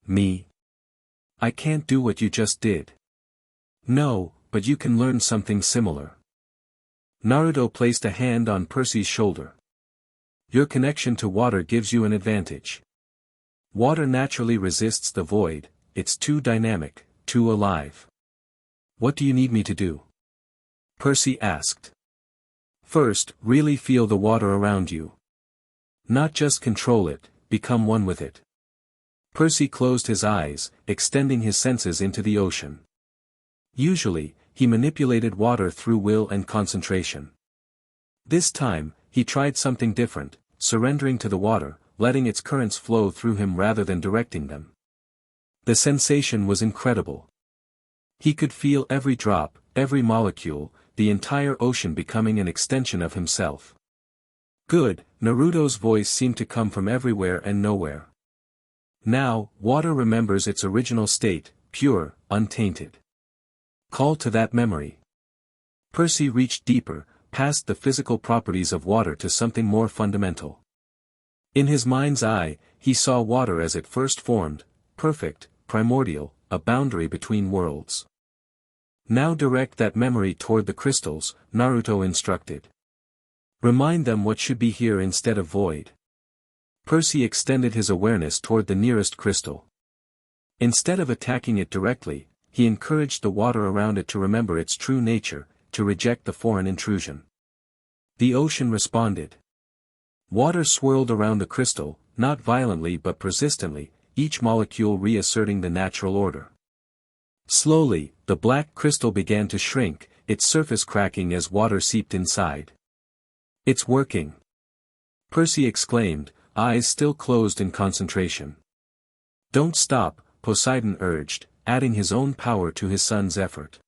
Me? I can't do what you just did. No, but you can learn something similar. Naruto placed a hand on Percy's shoulder. Your connection to water gives you an advantage. Water naturally resists the void, it's too dynamic, too alive. What do you need me to do? Percy asked. First, really feel the water around you. Not just control it, become one with it. Percy closed his eyes, extending his senses into the ocean. Usually, he manipulated water through will and concentration. This time, he tried something different, surrendering to the water, letting its currents flow through him rather than directing them. The sensation was incredible. He could feel every drop, every molecule, the entire ocean becoming an extension of himself. Good, Naruto's voice seemed to come from everywhere and nowhere. Now, water remembers its original state, pure, untainted. Call to that memory. Percy reached deeper, past the physical properties of water to something more fundamental. In his mind's eye, he saw water as it first formed, perfect, primordial, a boundary between worlds. Now direct that memory toward the crystals, Naruto instructed. Remind them what should be here instead of void. Percy extended his awareness toward the nearest crystal. Instead of attacking it directly, he encouraged the water around it to remember its true nature, to reject the foreign intrusion. The ocean responded. Water swirled around the crystal, not violently but persistently, each molecule reasserting the natural order. Slowly, the black crystal began to shrink, its surface cracking as water seeped inside. It's working! Percy exclaimed, eyes still closed in concentration. Don't stop, Poseidon urged, adding his own power to his son's effort.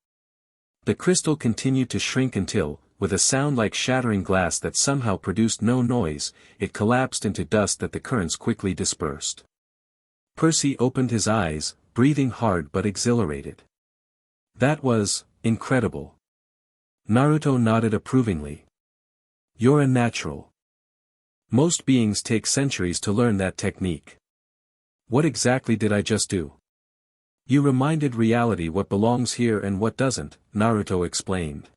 The crystal continued to shrink until, with a sound like shattering glass that somehow produced no noise, it collapsed into dust that the currents quickly dispersed. Percy opened his eyes, breathing hard but exhilarated. That was incredible. Naruto nodded approvingly. You're a natural. Most beings take centuries to learn that technique. What exactly did I just do? You reminded reality what belongs here and what doesn't, Naruto explained.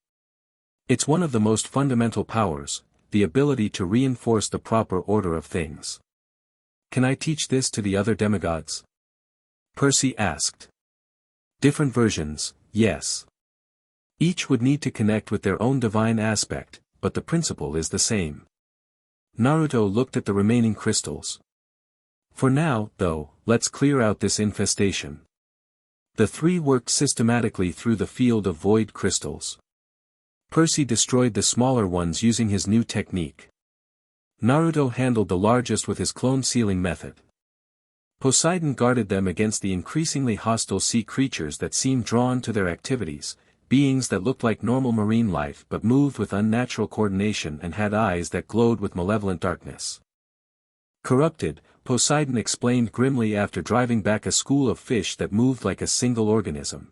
It's one of the most fundamental powers, the ability to reinforce the proper order of things. Can I teach this to the other demigods? Percy asked. Different versions, yes. Each would need to connect with their own divine aspect, but the principle is the same. Naruto looked at the remaining crystals. For now, though, let's clear out this infestation. The three worked systematically through the field of void crystals. Percy destroyed the smaller ones using his new technique. Naruto handled the largest with his clone sealing method. Poseidon guarded them against the increasingly hostile sea creatures that seemed drawn to their activities, beings that looked like normal marine life but moved with unnatural coordination and had eyes that glowed with malevolent darkness. Corrupted, Poseidon explained grimly after driving back a school of fish that moved like a single organism.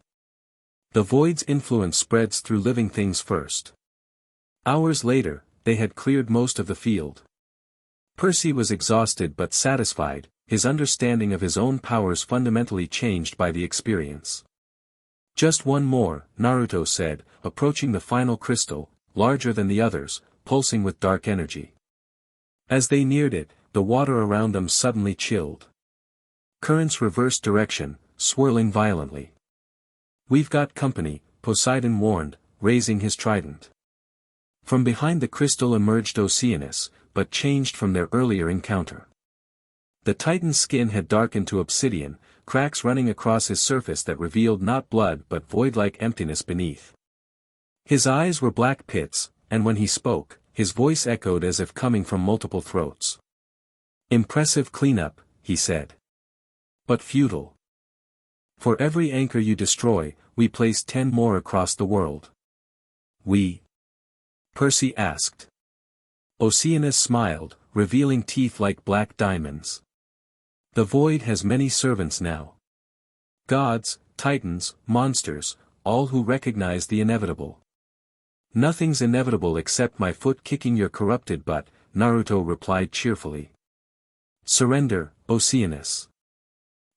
The void's influence spreads through living things first. Hours later, they had cleared most of the field. Percy was exhausted but satisfied, his understanding of his own powers fundamentally changed by the experience. Just one more, Naruto said, approaching the final crystal, larger than the others, pulsing with dark energy. As they neared it, the water around them suddenly chilled. Currents reversed direction, swirling violently. We've got company, Poseidon warned, raising his trident. From behind the crystal emerged Oceanus, but changed from their earlier encounter. The Titan's skin had darkened to obsidian, cracks running across his surface that revealed not blood but void-like emptiness beneath. His eyes were black pits, and when he spoke, his voice echoed as if coming from multiple throats. Impressive cleanup, he said. But futile. For every anchor you destroy, we place 10 more across the world. We? Percy asked. Oceanus smiled, revealing teeth like black diamonds. The void has many servants now. Gods, titans, monsters, all who recognize the inevitable. Nothing's inevitable except my foot kicking your corrupted butt, Naruto replied cheerfully. Surrender, Oceanus.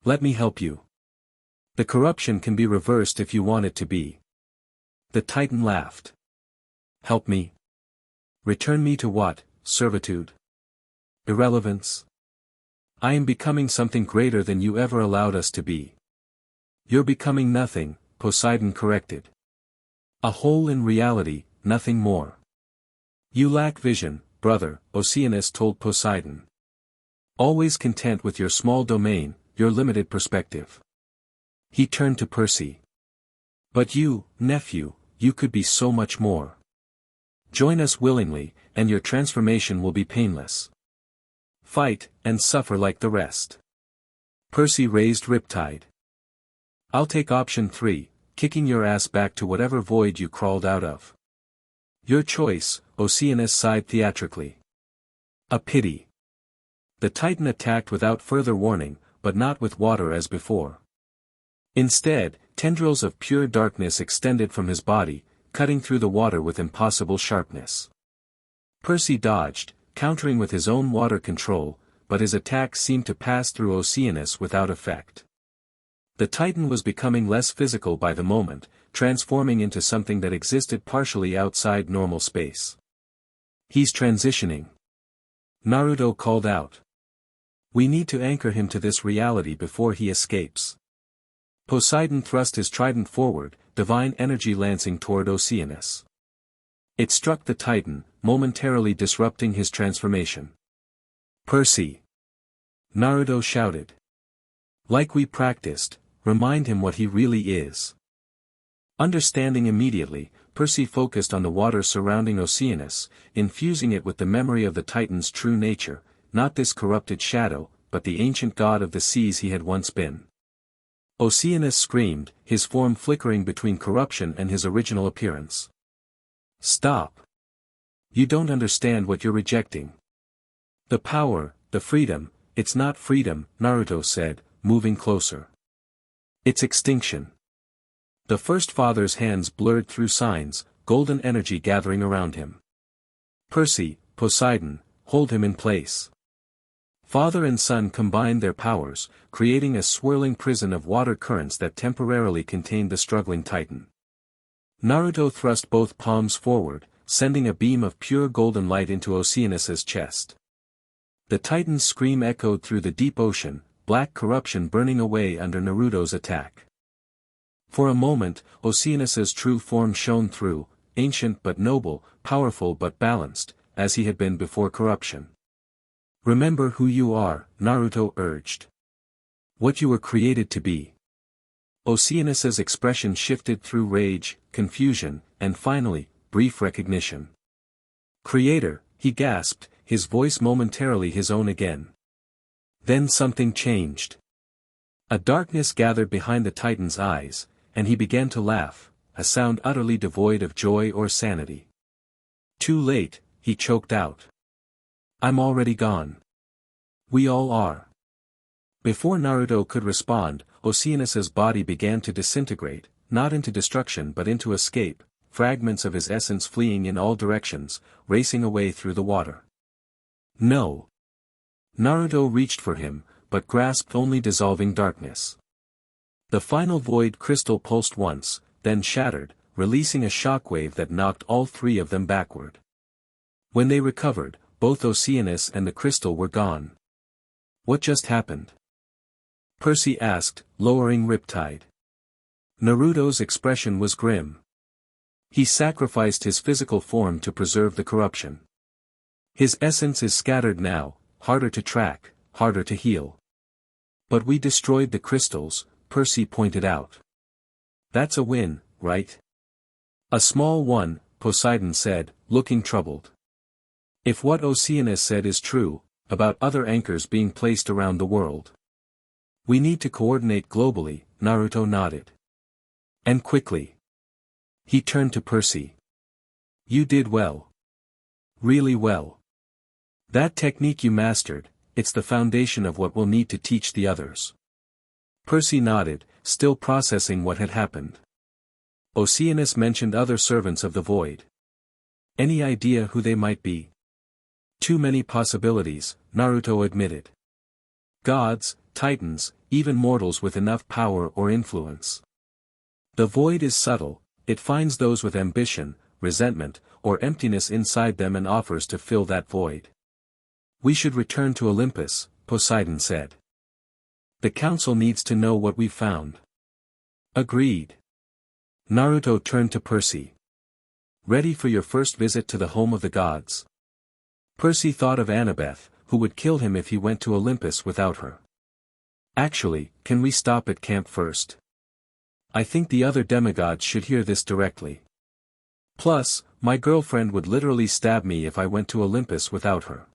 Let me help you. The corruption can be reversed if you want it to be. The Titan laughed. Help me. Return me to what, servitude? Irrelevance? I am becoming something greater than you ever allowed us to be. You're becoming nothing, Poseidon corrected. A hole in reality, nothing more. You lack vision, brother, Oceanus told Poseidon. Always content with your small domain, your limited perspective. He turned to Percy. But you, nephew, you could be so much more. Join us willingly, and your transformation will be painless. Fight, and suffer like the rest. Percy raised Riptide. I'll take option 3, kicking your ass back to whatever void you crawled out of. Your choice, Oceanus sighed theatrically. A pity. The Titan attacked without further warning, but not with water as before. Instead, tendrils of pure darkness extended from his body, cutting through the water with impossible sharpness. Percy dodged, countering with his own water control, but his attack seemed to pass through Oceanus without effect. The Titan was becoming less physical by the moment, transforming into something that existed partially outside normal space. He's transitioning. Naruto called out. We need to anchor him to this reality before he escapes. Poseidon thrust his trident forward, divine energy lancing toward Oceanus. It struck the Titan, momentarily disrupting his transformation. Percy! Naruto shouted. Like we practiced, remind him what he really is. Understanding immediately, Percy focused on the water surrounding Oceanus, infusing it with the memory of the Titan's true nature, not this corrupted shadow, but the ancient god of the seas he had once been. Oceanus screamed, his form flickering between corruption and his original appearance. Stop! You don't understand what you're rejecting. The power, the freedom, it's not freedom, Naruto said, moving closer. It's extinction. The First Father's hands blurred through signs, golden energy gathering around him. Percy, Poseidon, hold him in place. Father and son combined their powers, creating a swirling prison of water currents that temporarily contained the struggling Titan. Naruto thrust both palms forward, sending a beam of pure golden light into Oceanus's chest. The Titan's scream echoed through the deep ocean, black corruption burning away under Naruto's attack. For a moment, Oceanus's true form shone through, ancient but noble, powerful but balanced, as he had been before corruption. Remember who you are, Naruto urged. What you were created to be. Oceanus's expression shifted through rage, confusion, and finally, brief recognition. Creator, he gasped, his voice momentarily his own again. Then something changed. A darkness gathered behind the Titan's eyes, and he began to laugh, a sound utterly devoid of joy or sanity. Too late, he choked out. I'm already gone. We all are. Before Naruto could respond, Oceanus's body began to disintegrate, not into destruction but into escape, fragments of his essence fleeing in all directions, racing away through the water. No. Naruto reached for him, but grasped only dissolving darkness. The final void crystal pulsed once, then shattered, releasing a shockwave that knocked all three of them backward. When they recovered, both Oceanus and the crystal were gone. What just happened? Percy asked, lowering Riptide. Naruto's expression was grim. He sacrificed his physical form to preserve the corruption. His essence is scattered now, harder to track, harder to heal. But we destroyed the crystals, Percy pointed out. That's a win, right? A small one, Poseidon said, looking troubled. If what Oceanus said is true, about other anchors being placed around the world. We need to coordinate globally, Naruto nodded. And quickly. He turned to Percy. You did well. Really well. That technique you mastered, it's the foundation of what we'll need to teach the others. Percy nodded, still processing what had happened. Oceanus mentioned other servants of the void. Any idea who they might be? Too many possibilities, Naruto admitted. Gods, titans, even mortals with enough power or influence. The void is subtle, it finds those with ambition, resentment, or emptiness inside them and offers to fill that void. We should return to Olympus, Poseidon said. The council needs to know what we've found. Agreed. Naruto turned to Percy. Ready for your first visit to the home of the gods? Percy thought of Annabeth, who would kill him if he went to Olympus without her. Actually, can we stop at camp first? I think the other demigods should hear this directly. Plus, my girlfriend would literally stab me if I went to Olympus without her.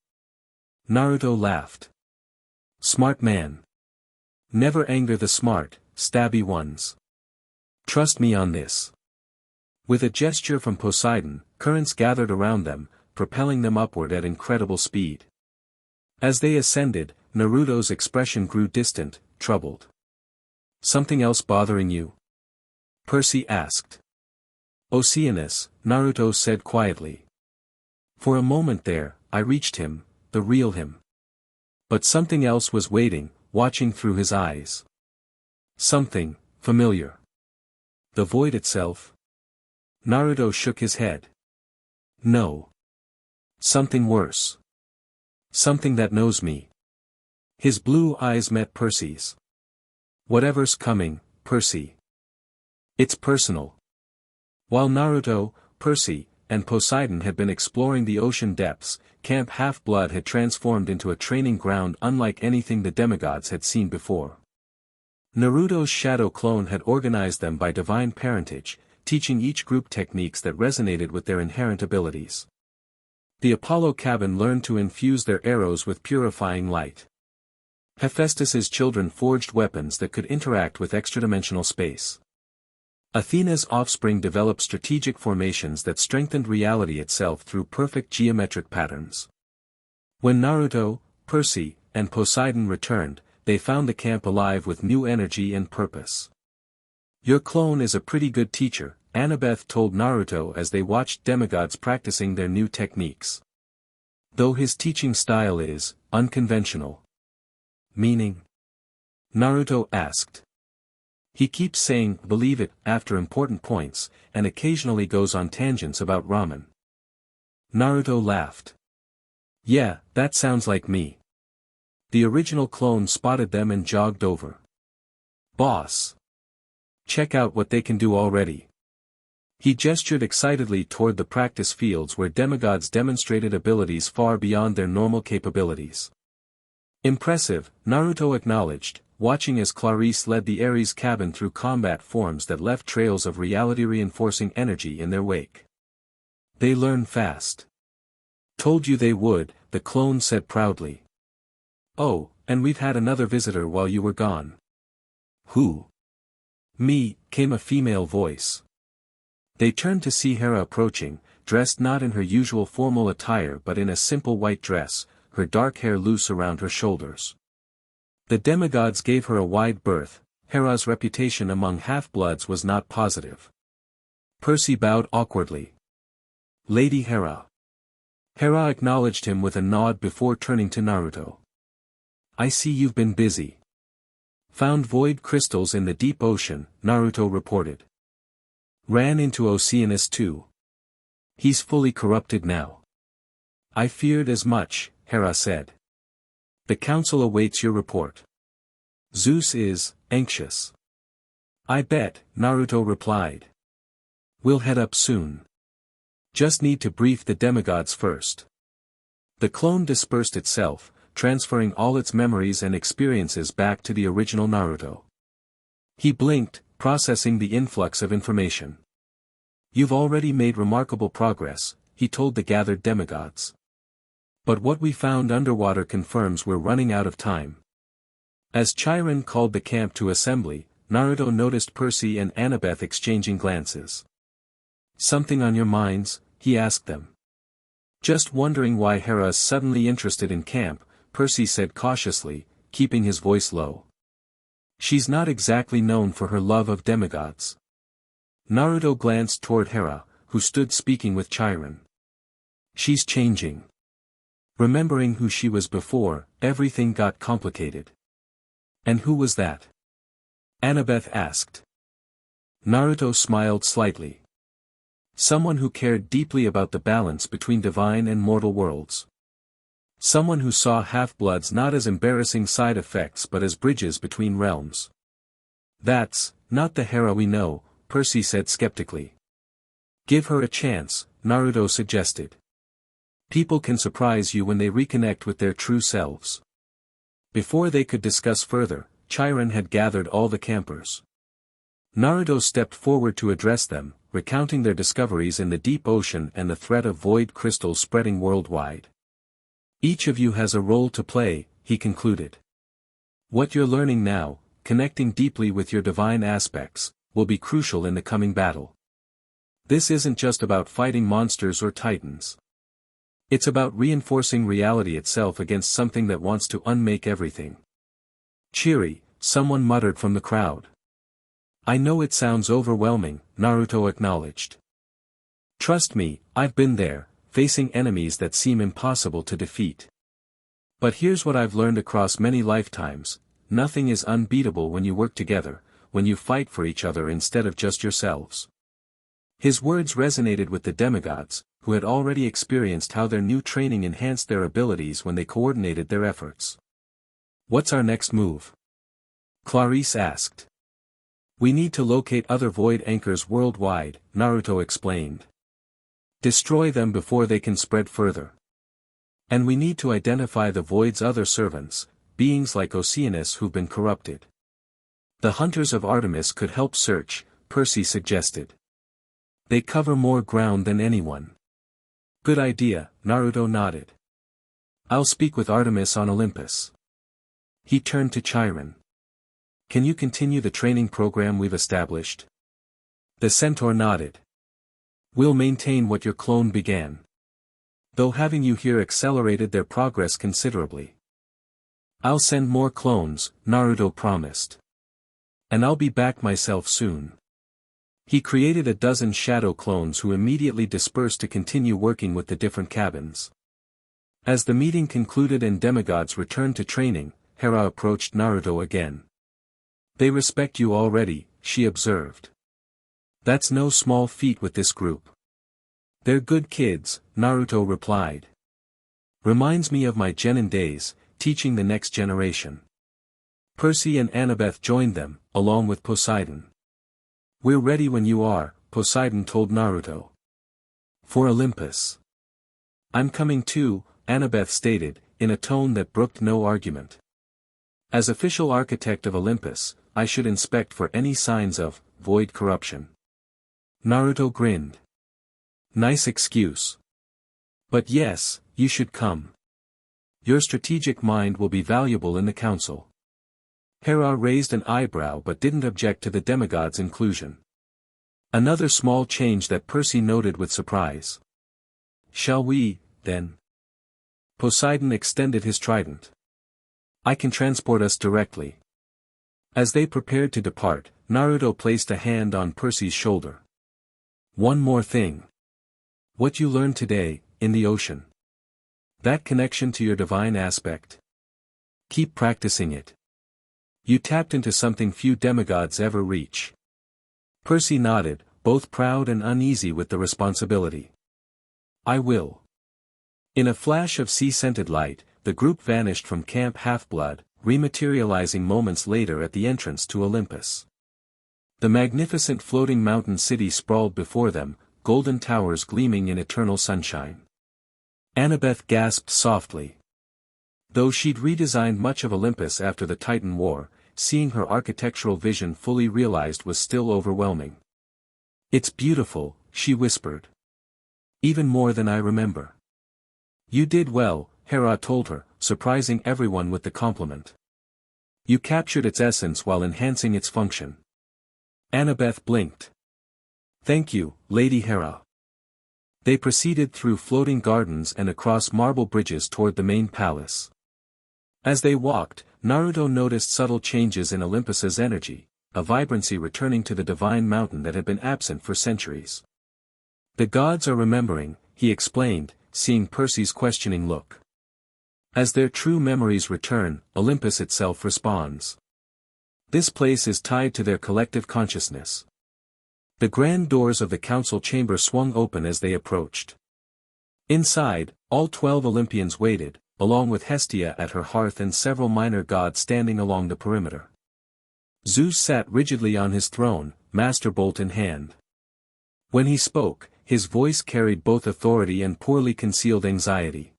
Naruto laughed. Smart man. Never anger the smart, stabby ones. Trust me on this. With a gesture from Poseidon, currents gathered around them, propelling them upward at incredible speed. As they ascended, Naruto's expression grew distant, troubled. Something else bothering you? Percy asked. Oceanus, Naruto said quietly. For a moment there, I reached him, the real him. But something else was waiting, watching through his eyes. Something familiar. The void itself? Naruto shook his head. No. Something worse. Something that knows me. His blue eyes met Percy's. Whatever's coming, Percy. It's personal. While Naruto, Percy, and Poseidon had been exploring the ocean depths, Camp Half-Blood had transformed into a training ground unlike anything the demigods had seen before. Naruto's shadow clone had organized them by divine parentage, teaching each group techniques that resonated with their inherent abilities. The Apollo cabin learned to infuse their arrows with purifying light. Hephaestus's children forged weapons that could interact with extradimensional space. Athena's offspring developed strategic formations that strengthened reality itself through perfect geometric patterns. When Naruto, Percy, and Poseidon returned, they found the camp alive with new energy and purpose. Your clone is a pretty good teacher, Annabeth told Naruto as they watched demigods practicing their new techniques. Though his teaching style is unconventional. Meaning? Naruto asked. He keeps saying, believe it, after important points, and occasionally goes on tangents about ramen. Naruto laughed. Yeah, that sounds like me. The original clone spotted them and jogged over. Boss. Check out what they can do already. He gestured excitedly toward the practice fields where demigods demonstrated abilities far beyond their normal capabilities. Impressive, Naruto acknowledged, watching as Clarice led the Ares cabin through combat forms that left trails of reality-reinforcing energy in their wake. They learn fast. Told you they would, the clone said proudly. Oh, and we've had another visitor while you were gone. Who? Me, came a female voice. They turned to see Hera approaching, dressed not in her usual formal attire but in a simple white dress, her dark hair loose around her shoulders. The demigods gave her a wide berth. Hera's reputation among half-bloods was not positive. Percy bowed awkwardly. Lady Hera. Hera acknowledged him with a nod before turning to Naruto. I see you've been busy. Found void crystals in the deep ocean, Naruto reported. Ran into Oceanus too. He's fully corrupted now. I feared as much, Hera said. The council awaits your report. Zeus is anxious. I bet, Naruto replied. We'll head up soon. Just need to brief the demigods first. The clone dispersed itself, transferring all its memories and experiences back to the original Naruto. He blinked, processing the influx of information. You've already made remarkable progress, he told the gathered demigods. But what we found underwater confirms we're running out of time. As Chiron called the camp to assembly, Naruto noticed Percy and Annabeth exchanging glances. Something on your minds? He asked them. Just wondering why Hera's suddenly interested in camp, Percy said cautiously, keeping his voice low. She's not exactly known for her love of demigods. Naruto glanced toward Hera, who stood speaking with Chiron. She's changing. Remembering who she was before, everything got complicated. And who was that? Annabeth asked. Naruto smiled slightly. Someone who cared deeply about the balance between divine and mortal worlds. Someone who saw half-bloods not as embarrassing side effects but as bridges between realms. That's not the Hera we know, Percy said skeptically. Give her a chance, Naruto suggested. People can surprise you when they reconnect with their true selves. Before they could discuss further, Chiron had gathered all the campers. Naruto stepped forward to address them, recounting their discoveries in the deep ocean and the threat of void crystals spreading worldwide. Each of you has a role to play, he concluded. What you're learning now, connecting deeply with your divine aspects, will be crucial in the coming battle. This isn't just about fighting monsters or titans. It's about reinforcing reality itself against something that wants to unmake everything. Cheery, someone muttered from the crowd. I know it sounds overwhelming, Naruto acknowledged. Trust me, I've been there, facing enemies that seem impossible to defeat. But here's what I've learned across many lifetimes, nothing is unbeatable when you work together, when you fight for each other instead of just yourselves. His words resonated with the demigods, who had already experienced how their new training enhanced their abilities when they coordinated their efforts. "What's our next move?" Clarice asked. "We need to locate other void anchors worldwide," Naruto explained. "Destroy them before they can spread further. And we need to identify the void's other servants, beings like Oceanus who've been corrupted. The hunters of Artemis could help search," Percy suggested. "They cover more ground than anyone." "Good idea," Naruto nodded. "I'll speak with Artemis on Olympus." He turned to Chiron. "Can you continue the training program we've established?" The centaur nodded. "We'll maintain what your clone began. Though having you here accelerated their progress considerably." "I'll send more clones," Naruto promised. "And I'll be back myself soon." He created a dozen shadow clones who immediately dispersed to continue working with the different cabins. As the meeting concluded and demigods returned to training, Hera approached Naruto again. "They respect you already," she observed. "That's no small feat with this group." "They're good kids," Naruto replied. "Reminds me of my genin days, teaching the next generation." Percy and Annabeth joined them, along with Poseidon. "We're ready when you are," Poseidon told Naruto. "For Olympus." "I'm coming too," Annabeth stated, in a tone that brooked no argument. "As official architect of Olympus, I should inspect for any signs of void corruption." Naruto grinned. "Nice excuse. But yes, you should come. Your strategic mind will be valuable in the council." Hera raised an eyebrow but didn't object to the demigod's inclusion. Another small change that Percy noted with surprise. "Shall we, then?" Poseidon extended his trident. "I can transport us directly." As they prepared to depart, Naruto placed a hand on Percy's shoulder. "One more thing. What you learned today, in the ocean. That connection to your divine aspect. Keep practicing it. You tapped into something few demigods ever reach." Percy nodded, both proud and uneasy with the responsibility. "I will." In a flash of sea-scented light, the group vanished from Camp Half-Blood, rematerializing moments later at the entrance to Olympus. The magnificent floating mountain city sprawled before them, golden towers gleaming in eternal sunshine. Annabeth gasped softly. Though she'd redesigned much of Olympus after the Titan War, seeing her architectural vision fully realized was still overwhelming. "It's beautiful," she whispered. "Even more than I remember." "You did well," Hera told her, surprising everyone with the compliment. "You captured its essence while enhancing its function." Annabeth blinked. "Thank you, Lady Hera." They proceeded through floating gardens and across marble bridges toward the main palace. As they walked, Naruto noticed subtle changes in Olympus's energy, a vibrancy returning to the divine mountain that had been absent for centuries. "The gods are remembering," he explained, seeing Percy's questioning look. "As their true memories return, Olympus itself responds. This place is tied to their collective consciousness." The grand doors of the council chamber swung open as they approached. Inside, all 12 Olympians waited, along with Hestia at her hearth and several minor gods standing along the perimeter. Zeus sat rigidly on his throne, master bolt in hand. When he spoke, his voice carried both authority and poorly concealed anxiety.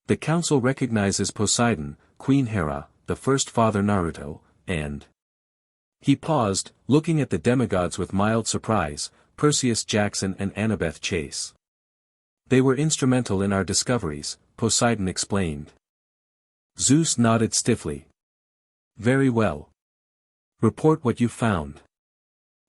"The council recognizes Poseidon, Queen Hera, the first father Naruto, and..." He paused, looking at the demigods with mild surprise, "Perseus Jackson and Annabeth Chase. They were instrumental in our discoveries," Poseidon explained. Zeus nodded stiffly. "Very well. Report what you found."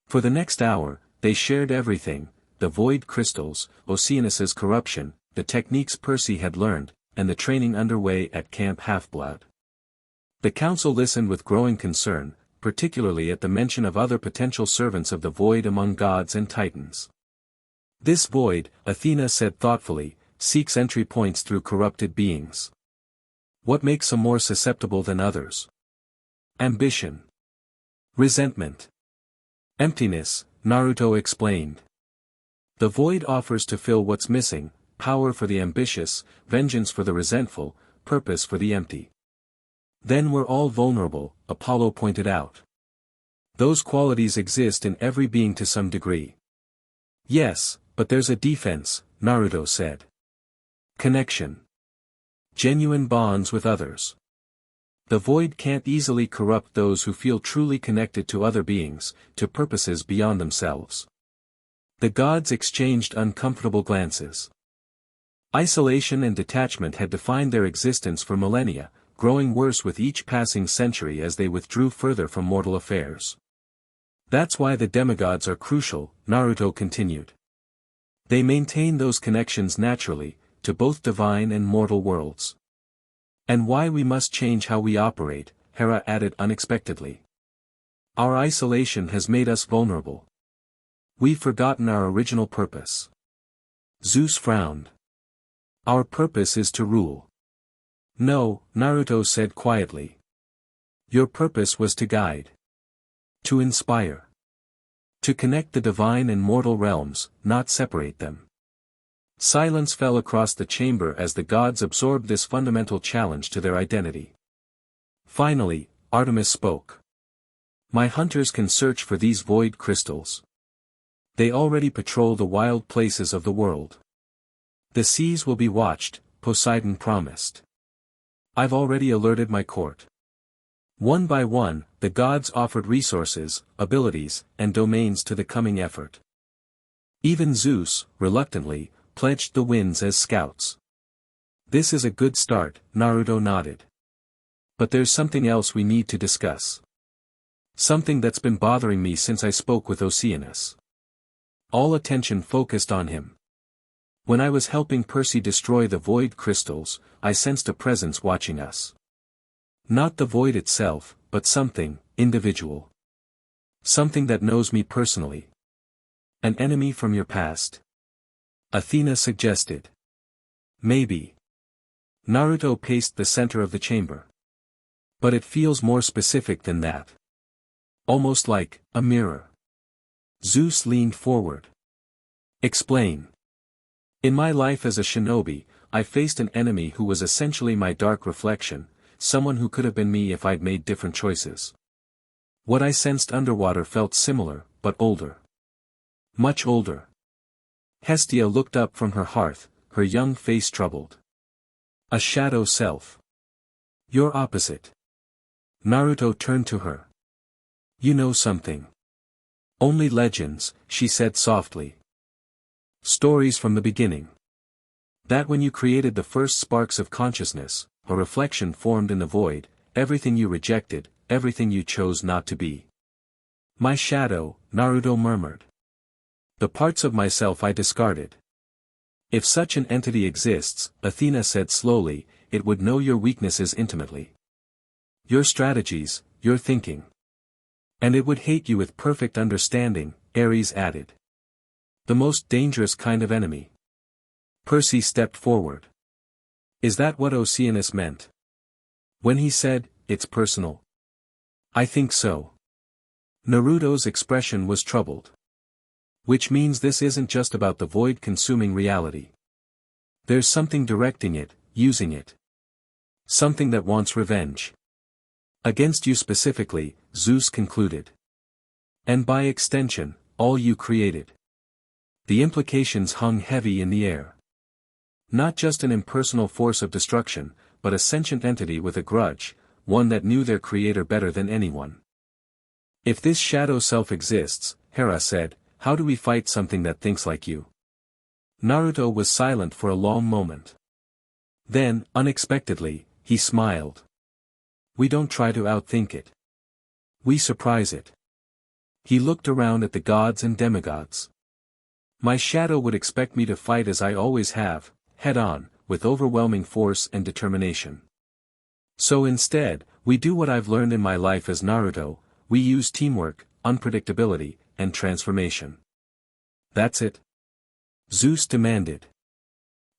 For the next hour, they shared everything, the void crystals, Oceanus's corruption, the techniques Percy had learned, and the training underway at Camp Half-Blood. The council listened with growing concern, particularly at the mention of other potential servants of the void among gods and titans. "This void," Athena said thoughtfully, "seeks entry points through corrupted beings. What makes some more susceptible than others?" Ambition. Resentment. Emptiness, Naruto explained. The void offers to fill what's missing, power for the ambitious, vengeance for the resentful, purpose for the empty. Then we're all vulnerable, Apollo pointed out. Those qualities exist in every being to some degree. Yes, but there's a defense, Naruto said. Connection. Genuine bonds with others. The void can't easily corrupt those who feel truly connected to other beings, to purposes beyond themselves. The gods exchanged uncomfortable glances. Isolation and detachment had defined their existence for millennia, growing worse with each passing century as they withdrew further from mortal affairs. That's why the demigods are crucial, Naruto continued. They maintain those connections naturally, to both divine and mortal worlds. And why we must change how we operate, Hera added unexpectedly. Our isolation has made us vulnerable. We've forgotten our original purpose. Zeus frowned. Our purpose is to rule. No, Naruto said quietly. Your purpose was to guide. To inspire. To connect the divine and mortal realms, not separate them. Silence fell across the chamber as the gods absorbed this fundamental challenge to their identity. Finally, Artemis spoke. My hunters can search for these void crystals. They already patrol the wild places of the world. The seas will be watched, Poseidon promised. I've already alerted my court. One by one, the gods offered resources, abilities, and domains to the coming effort. Even Zeus, reluctantly, pledged the winds as scouts. This is a good start, Naruto nodded. But there's something else we need to discuss. Something that's been bothering me since I spoke with Oceanus. All attention focused on him. When I was helping Percy destroy the void crystals, I sensed a presence watching us. Not the void itself, but something, individual. Something that knows me personally. An enemy from your past. Athena suggested. Maybe. Naruto paced the center of the chamber. But it feels more specific than that. Almost like a mirror. Zeus leaned forward. Explain. In my life as a shinobi, I faced an enemy who was essentially my dark reflection, someone who could have been me if I'd made different choices. What I sensed underwater felt similar, but older. Much older. Hestia looked up from her hearth, her young face troubled. A shadow self. Your opposite. Naruto turned to her. You know something. Only legends, she said softly. Stories from the beginning. That when you created the first sparks of consciousness, a reflection formed in the void, everything you rejected, everything you chose not to be. My shadow, Naruto murmured. The parts of myself I discarded. If such an entity exists, Athena said slowly, it would know your weaknesses intimately. Your strategies, your thinking. And it would hate you with perfect understanding, Ares added. The most dangerous kind of enemy. Percy stepped forward. Is that what Oceanus meant? When he said, it's personal? I think so. Naruto's expression was troubled. Which means this isn't just about the void consuming reality. There's something directing it, using it. Something that wants revenge. Against you specifically, Zeus concluded. And by extension, all you created. The implications hung heavy in the air. Not just an impersonal force of destruction, but a sentient entity with a grudge, one that knew their creator better than anyone. If this shadow self exists, Hera said, how do we fight something that thinks like you? Naruto was silent for a long moment. Then, unexpectedly, he smiled. We don't try to outthink it. We surprise it. He looked around at the gods and demigods. My shadow would expect me to fight as I always have, head-on, with overwhelming force and determination. So instead, we do what I've learned in my life as Naruto, we use teamwork, unpredictability, and transformation. That's it? Zeus demanded.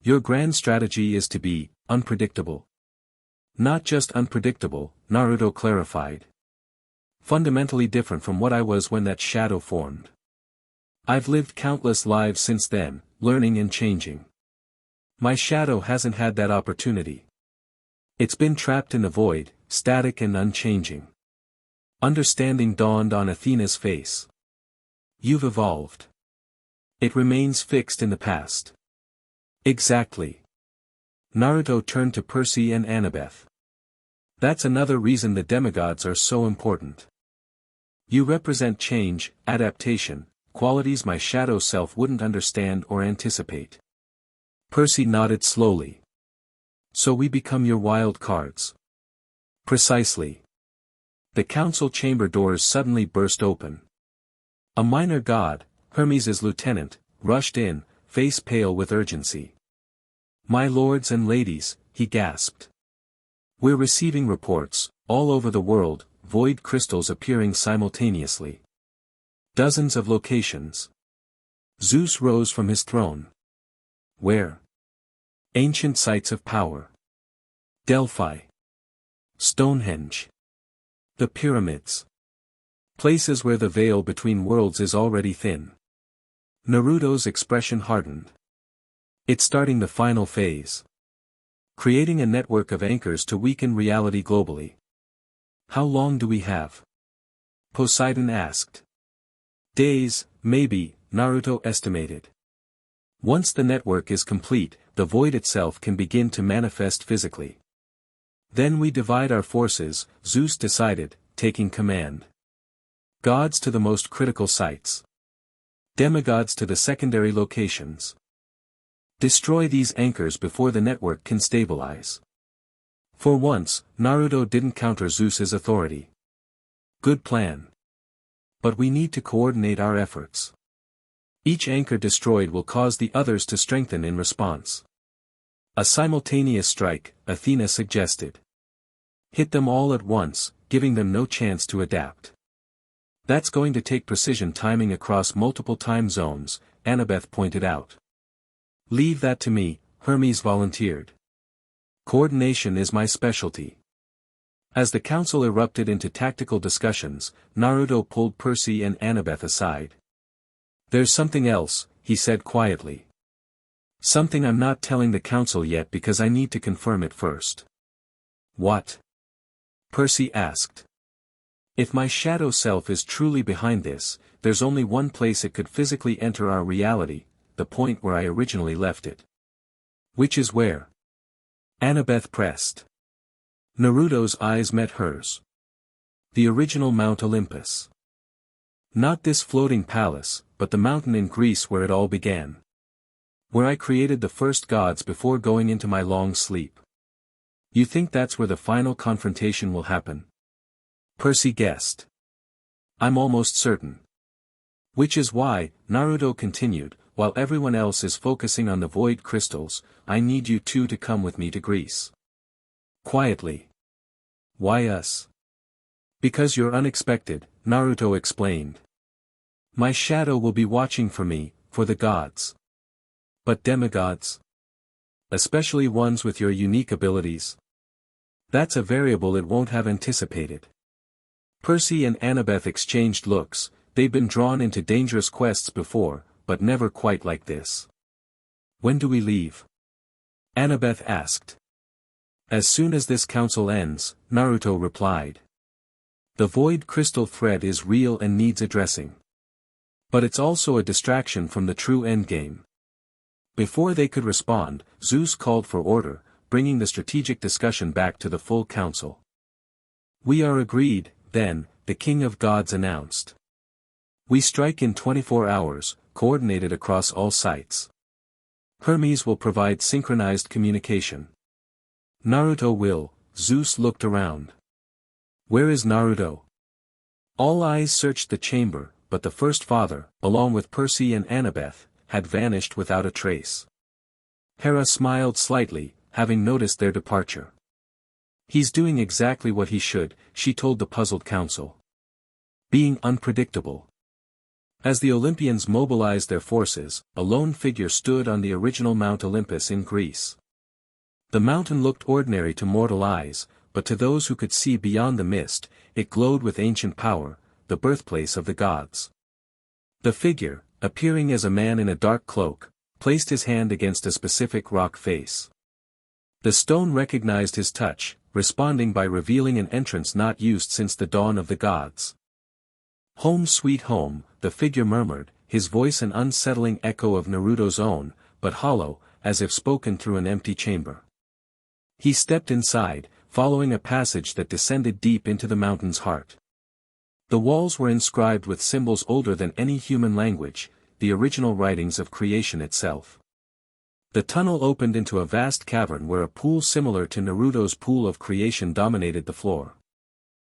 Your grand strategy is to be unpredictable. Not just unpredictable, Naruto clarified. Fundamentally different from what I was when that shadow formed. I've lived countless lives since then, learning and changing. My shadow hasn't had that opportunity. It's been trapped in the void, static and unchanging. Understanding dawned on Athena's face. You've evolved. It remains fixed in the past. Exactly. Naruto turned to Percy and Annabeth. That's another reason the demigods are so important. You represent change, adaptation, qualities my shadow self wouldn't understand or anticipate. Percy nodded slowly. So we become your wild cards. Precisely. The council chamber doors suddenly burst open. A minor god, Hermes' lieutenant, rushed in, face pale with urgency. My lords and ladies, he gasped. We're receiving reports, all over the world, void crystals appearing simultaneously. Dozens of locations. Zeus rose from his throne. Where? Ancient sites of power. Delphi. Stonehenge. The pyramids. Places where the veil between worlds is already thin. Naruto's expression hardened. It's starting the final phase. Creating a network of anchors to weaken reality globally. How long do we have? Poseidon asked. Days, maybe, Naruto estimated. Once the network is complete, the void itself can begin to manifest physically. Then we divide our forces, Zeus decided, taking command. Gods to the most critical sites. Demigods to the secondary locations. Destroy these anchors before the network can stabilize. For once, Naruto didn't counter Zeus's authority. Good plan. But we need to coordinate our efforts. Each anchor destroyed will cause the others to strengthen in response. A simultaneous strike, Athena suggested. Hit them all at once, giving them no chance to adapt. That's going to take precision timing across multiple time zones, Annabeth pointed out. Leave that to me, Hermes volunteered. Coordination is my specialty. As the council erupted into tactical discussions, Naruto pulled Percy and Annabeth aside. There's something else, he said quietly. Something I'm not telling the council yet because I need to confirm it first. What? Percy asked. If my shadow self is truly behind this, there's only one place it could physically enter our reality, the point where I originally left it. Which is where? Annabeth pressed. Naruto's eyes met hers. The original Mount Olympus. Not this floating palace, but the mountain in Greece where it all began. Where I created the first gods before going into my long sleep. You think that's where the final confrontation will happen? Percy guessed. I'm almost certain. Which is why, Naruto continued, while everyone else is focusing on the void crystals, I need you two to come with me to Greece. Quietly. Why us? Because you're unexpected, Naruto explained. My shadow will be watching for me, for the gods. But demigods? Especially ones with your unique abilities? That's a variable it won't have anticipated. Percy and Annabeth exchanged looks. They'd been drawn into dangerous quests before, but never quite like this. When do we leave? Annabeth asked. As soon as this council ends, Naruto replied. The void crystal thread is real and needs addressing. But it's also a distraction from the true endgame. Before they could respond, Zeus called for order, bringing the strategic discussion back to the full council. We are agreed, then, the King of Gods announced. We strike in 24 hours, coordinated across all sites. Hermes will provide synchronized communication. Naruto will, Zeus looked around. Where is Naruto? All eyes searched the chamber, but the first father, along with Percy and Annabeth, had vanished without a trace. Hera smiled slightly, having noticed their departure. He's doing exactly what he should, she told the puzzled council. Being unpredictable. As the Olympians mobilized their forces, a lone figure stood on the original Mount Olympus in Greece. The mountain looked ordinary to mortal eyes, but to those who could see beyond the mist, it glowed with ancient power, the birthplace of the gods. The figure, appearing as a man in a dark cloak, placed his hand against a specific rock face. The stone recognized his touch, responding by revealing an entrance not used since the dawn of the gods. "Home sweet home," the figure murmured, his voice an unsettling echo of Naruto's own, but hollow, as if spoken through an empty chamber. He stepped inside, following a passage that descended deep into the mountain's heart. The walls were inscribed with symbols older than any human language, the original writings of creation itself. The tunnel opened into a vast cavern where a pool similar to Naruto's pool of creation dominated the floor.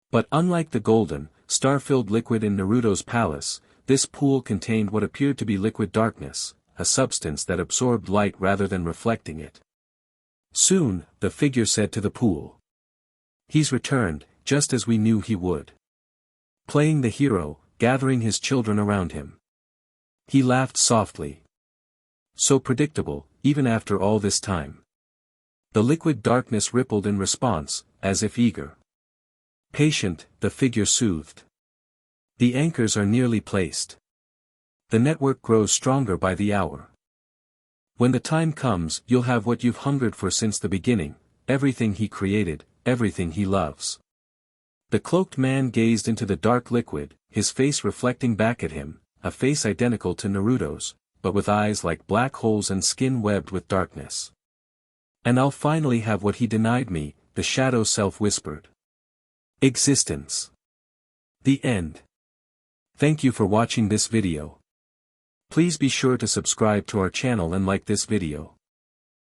But unlike the golden, star-filled liquid in Naruto's palace, this pool contained what appeared to be liquid darkness, a substance that absorbed light rather than reflecting it. Soon, the figure said to the pool. "He's returned, just as we knew he would." Playing the hero, gathering his children around him. He laughed softly. So predictable, even after all this time. The liquid darkness rippled in response, as if eager. "Patient," the figure soothed. "The anchors are nearly placed. The network grows stronger by the hour. When the time comes, you'll have what you've hungered for since the beginning, everything he created, everything he loves." The cloaked man gazed into the dark liquid, his face reflecting back at him, a face identical to Naruto's, but with eyes like black holes and skin webbed with darkness. "And I'll finally have what he denied me," the shadow self whispered. Existence. The end. Thank you for watching this video. Please be sure to subscribe to our channel and like this video.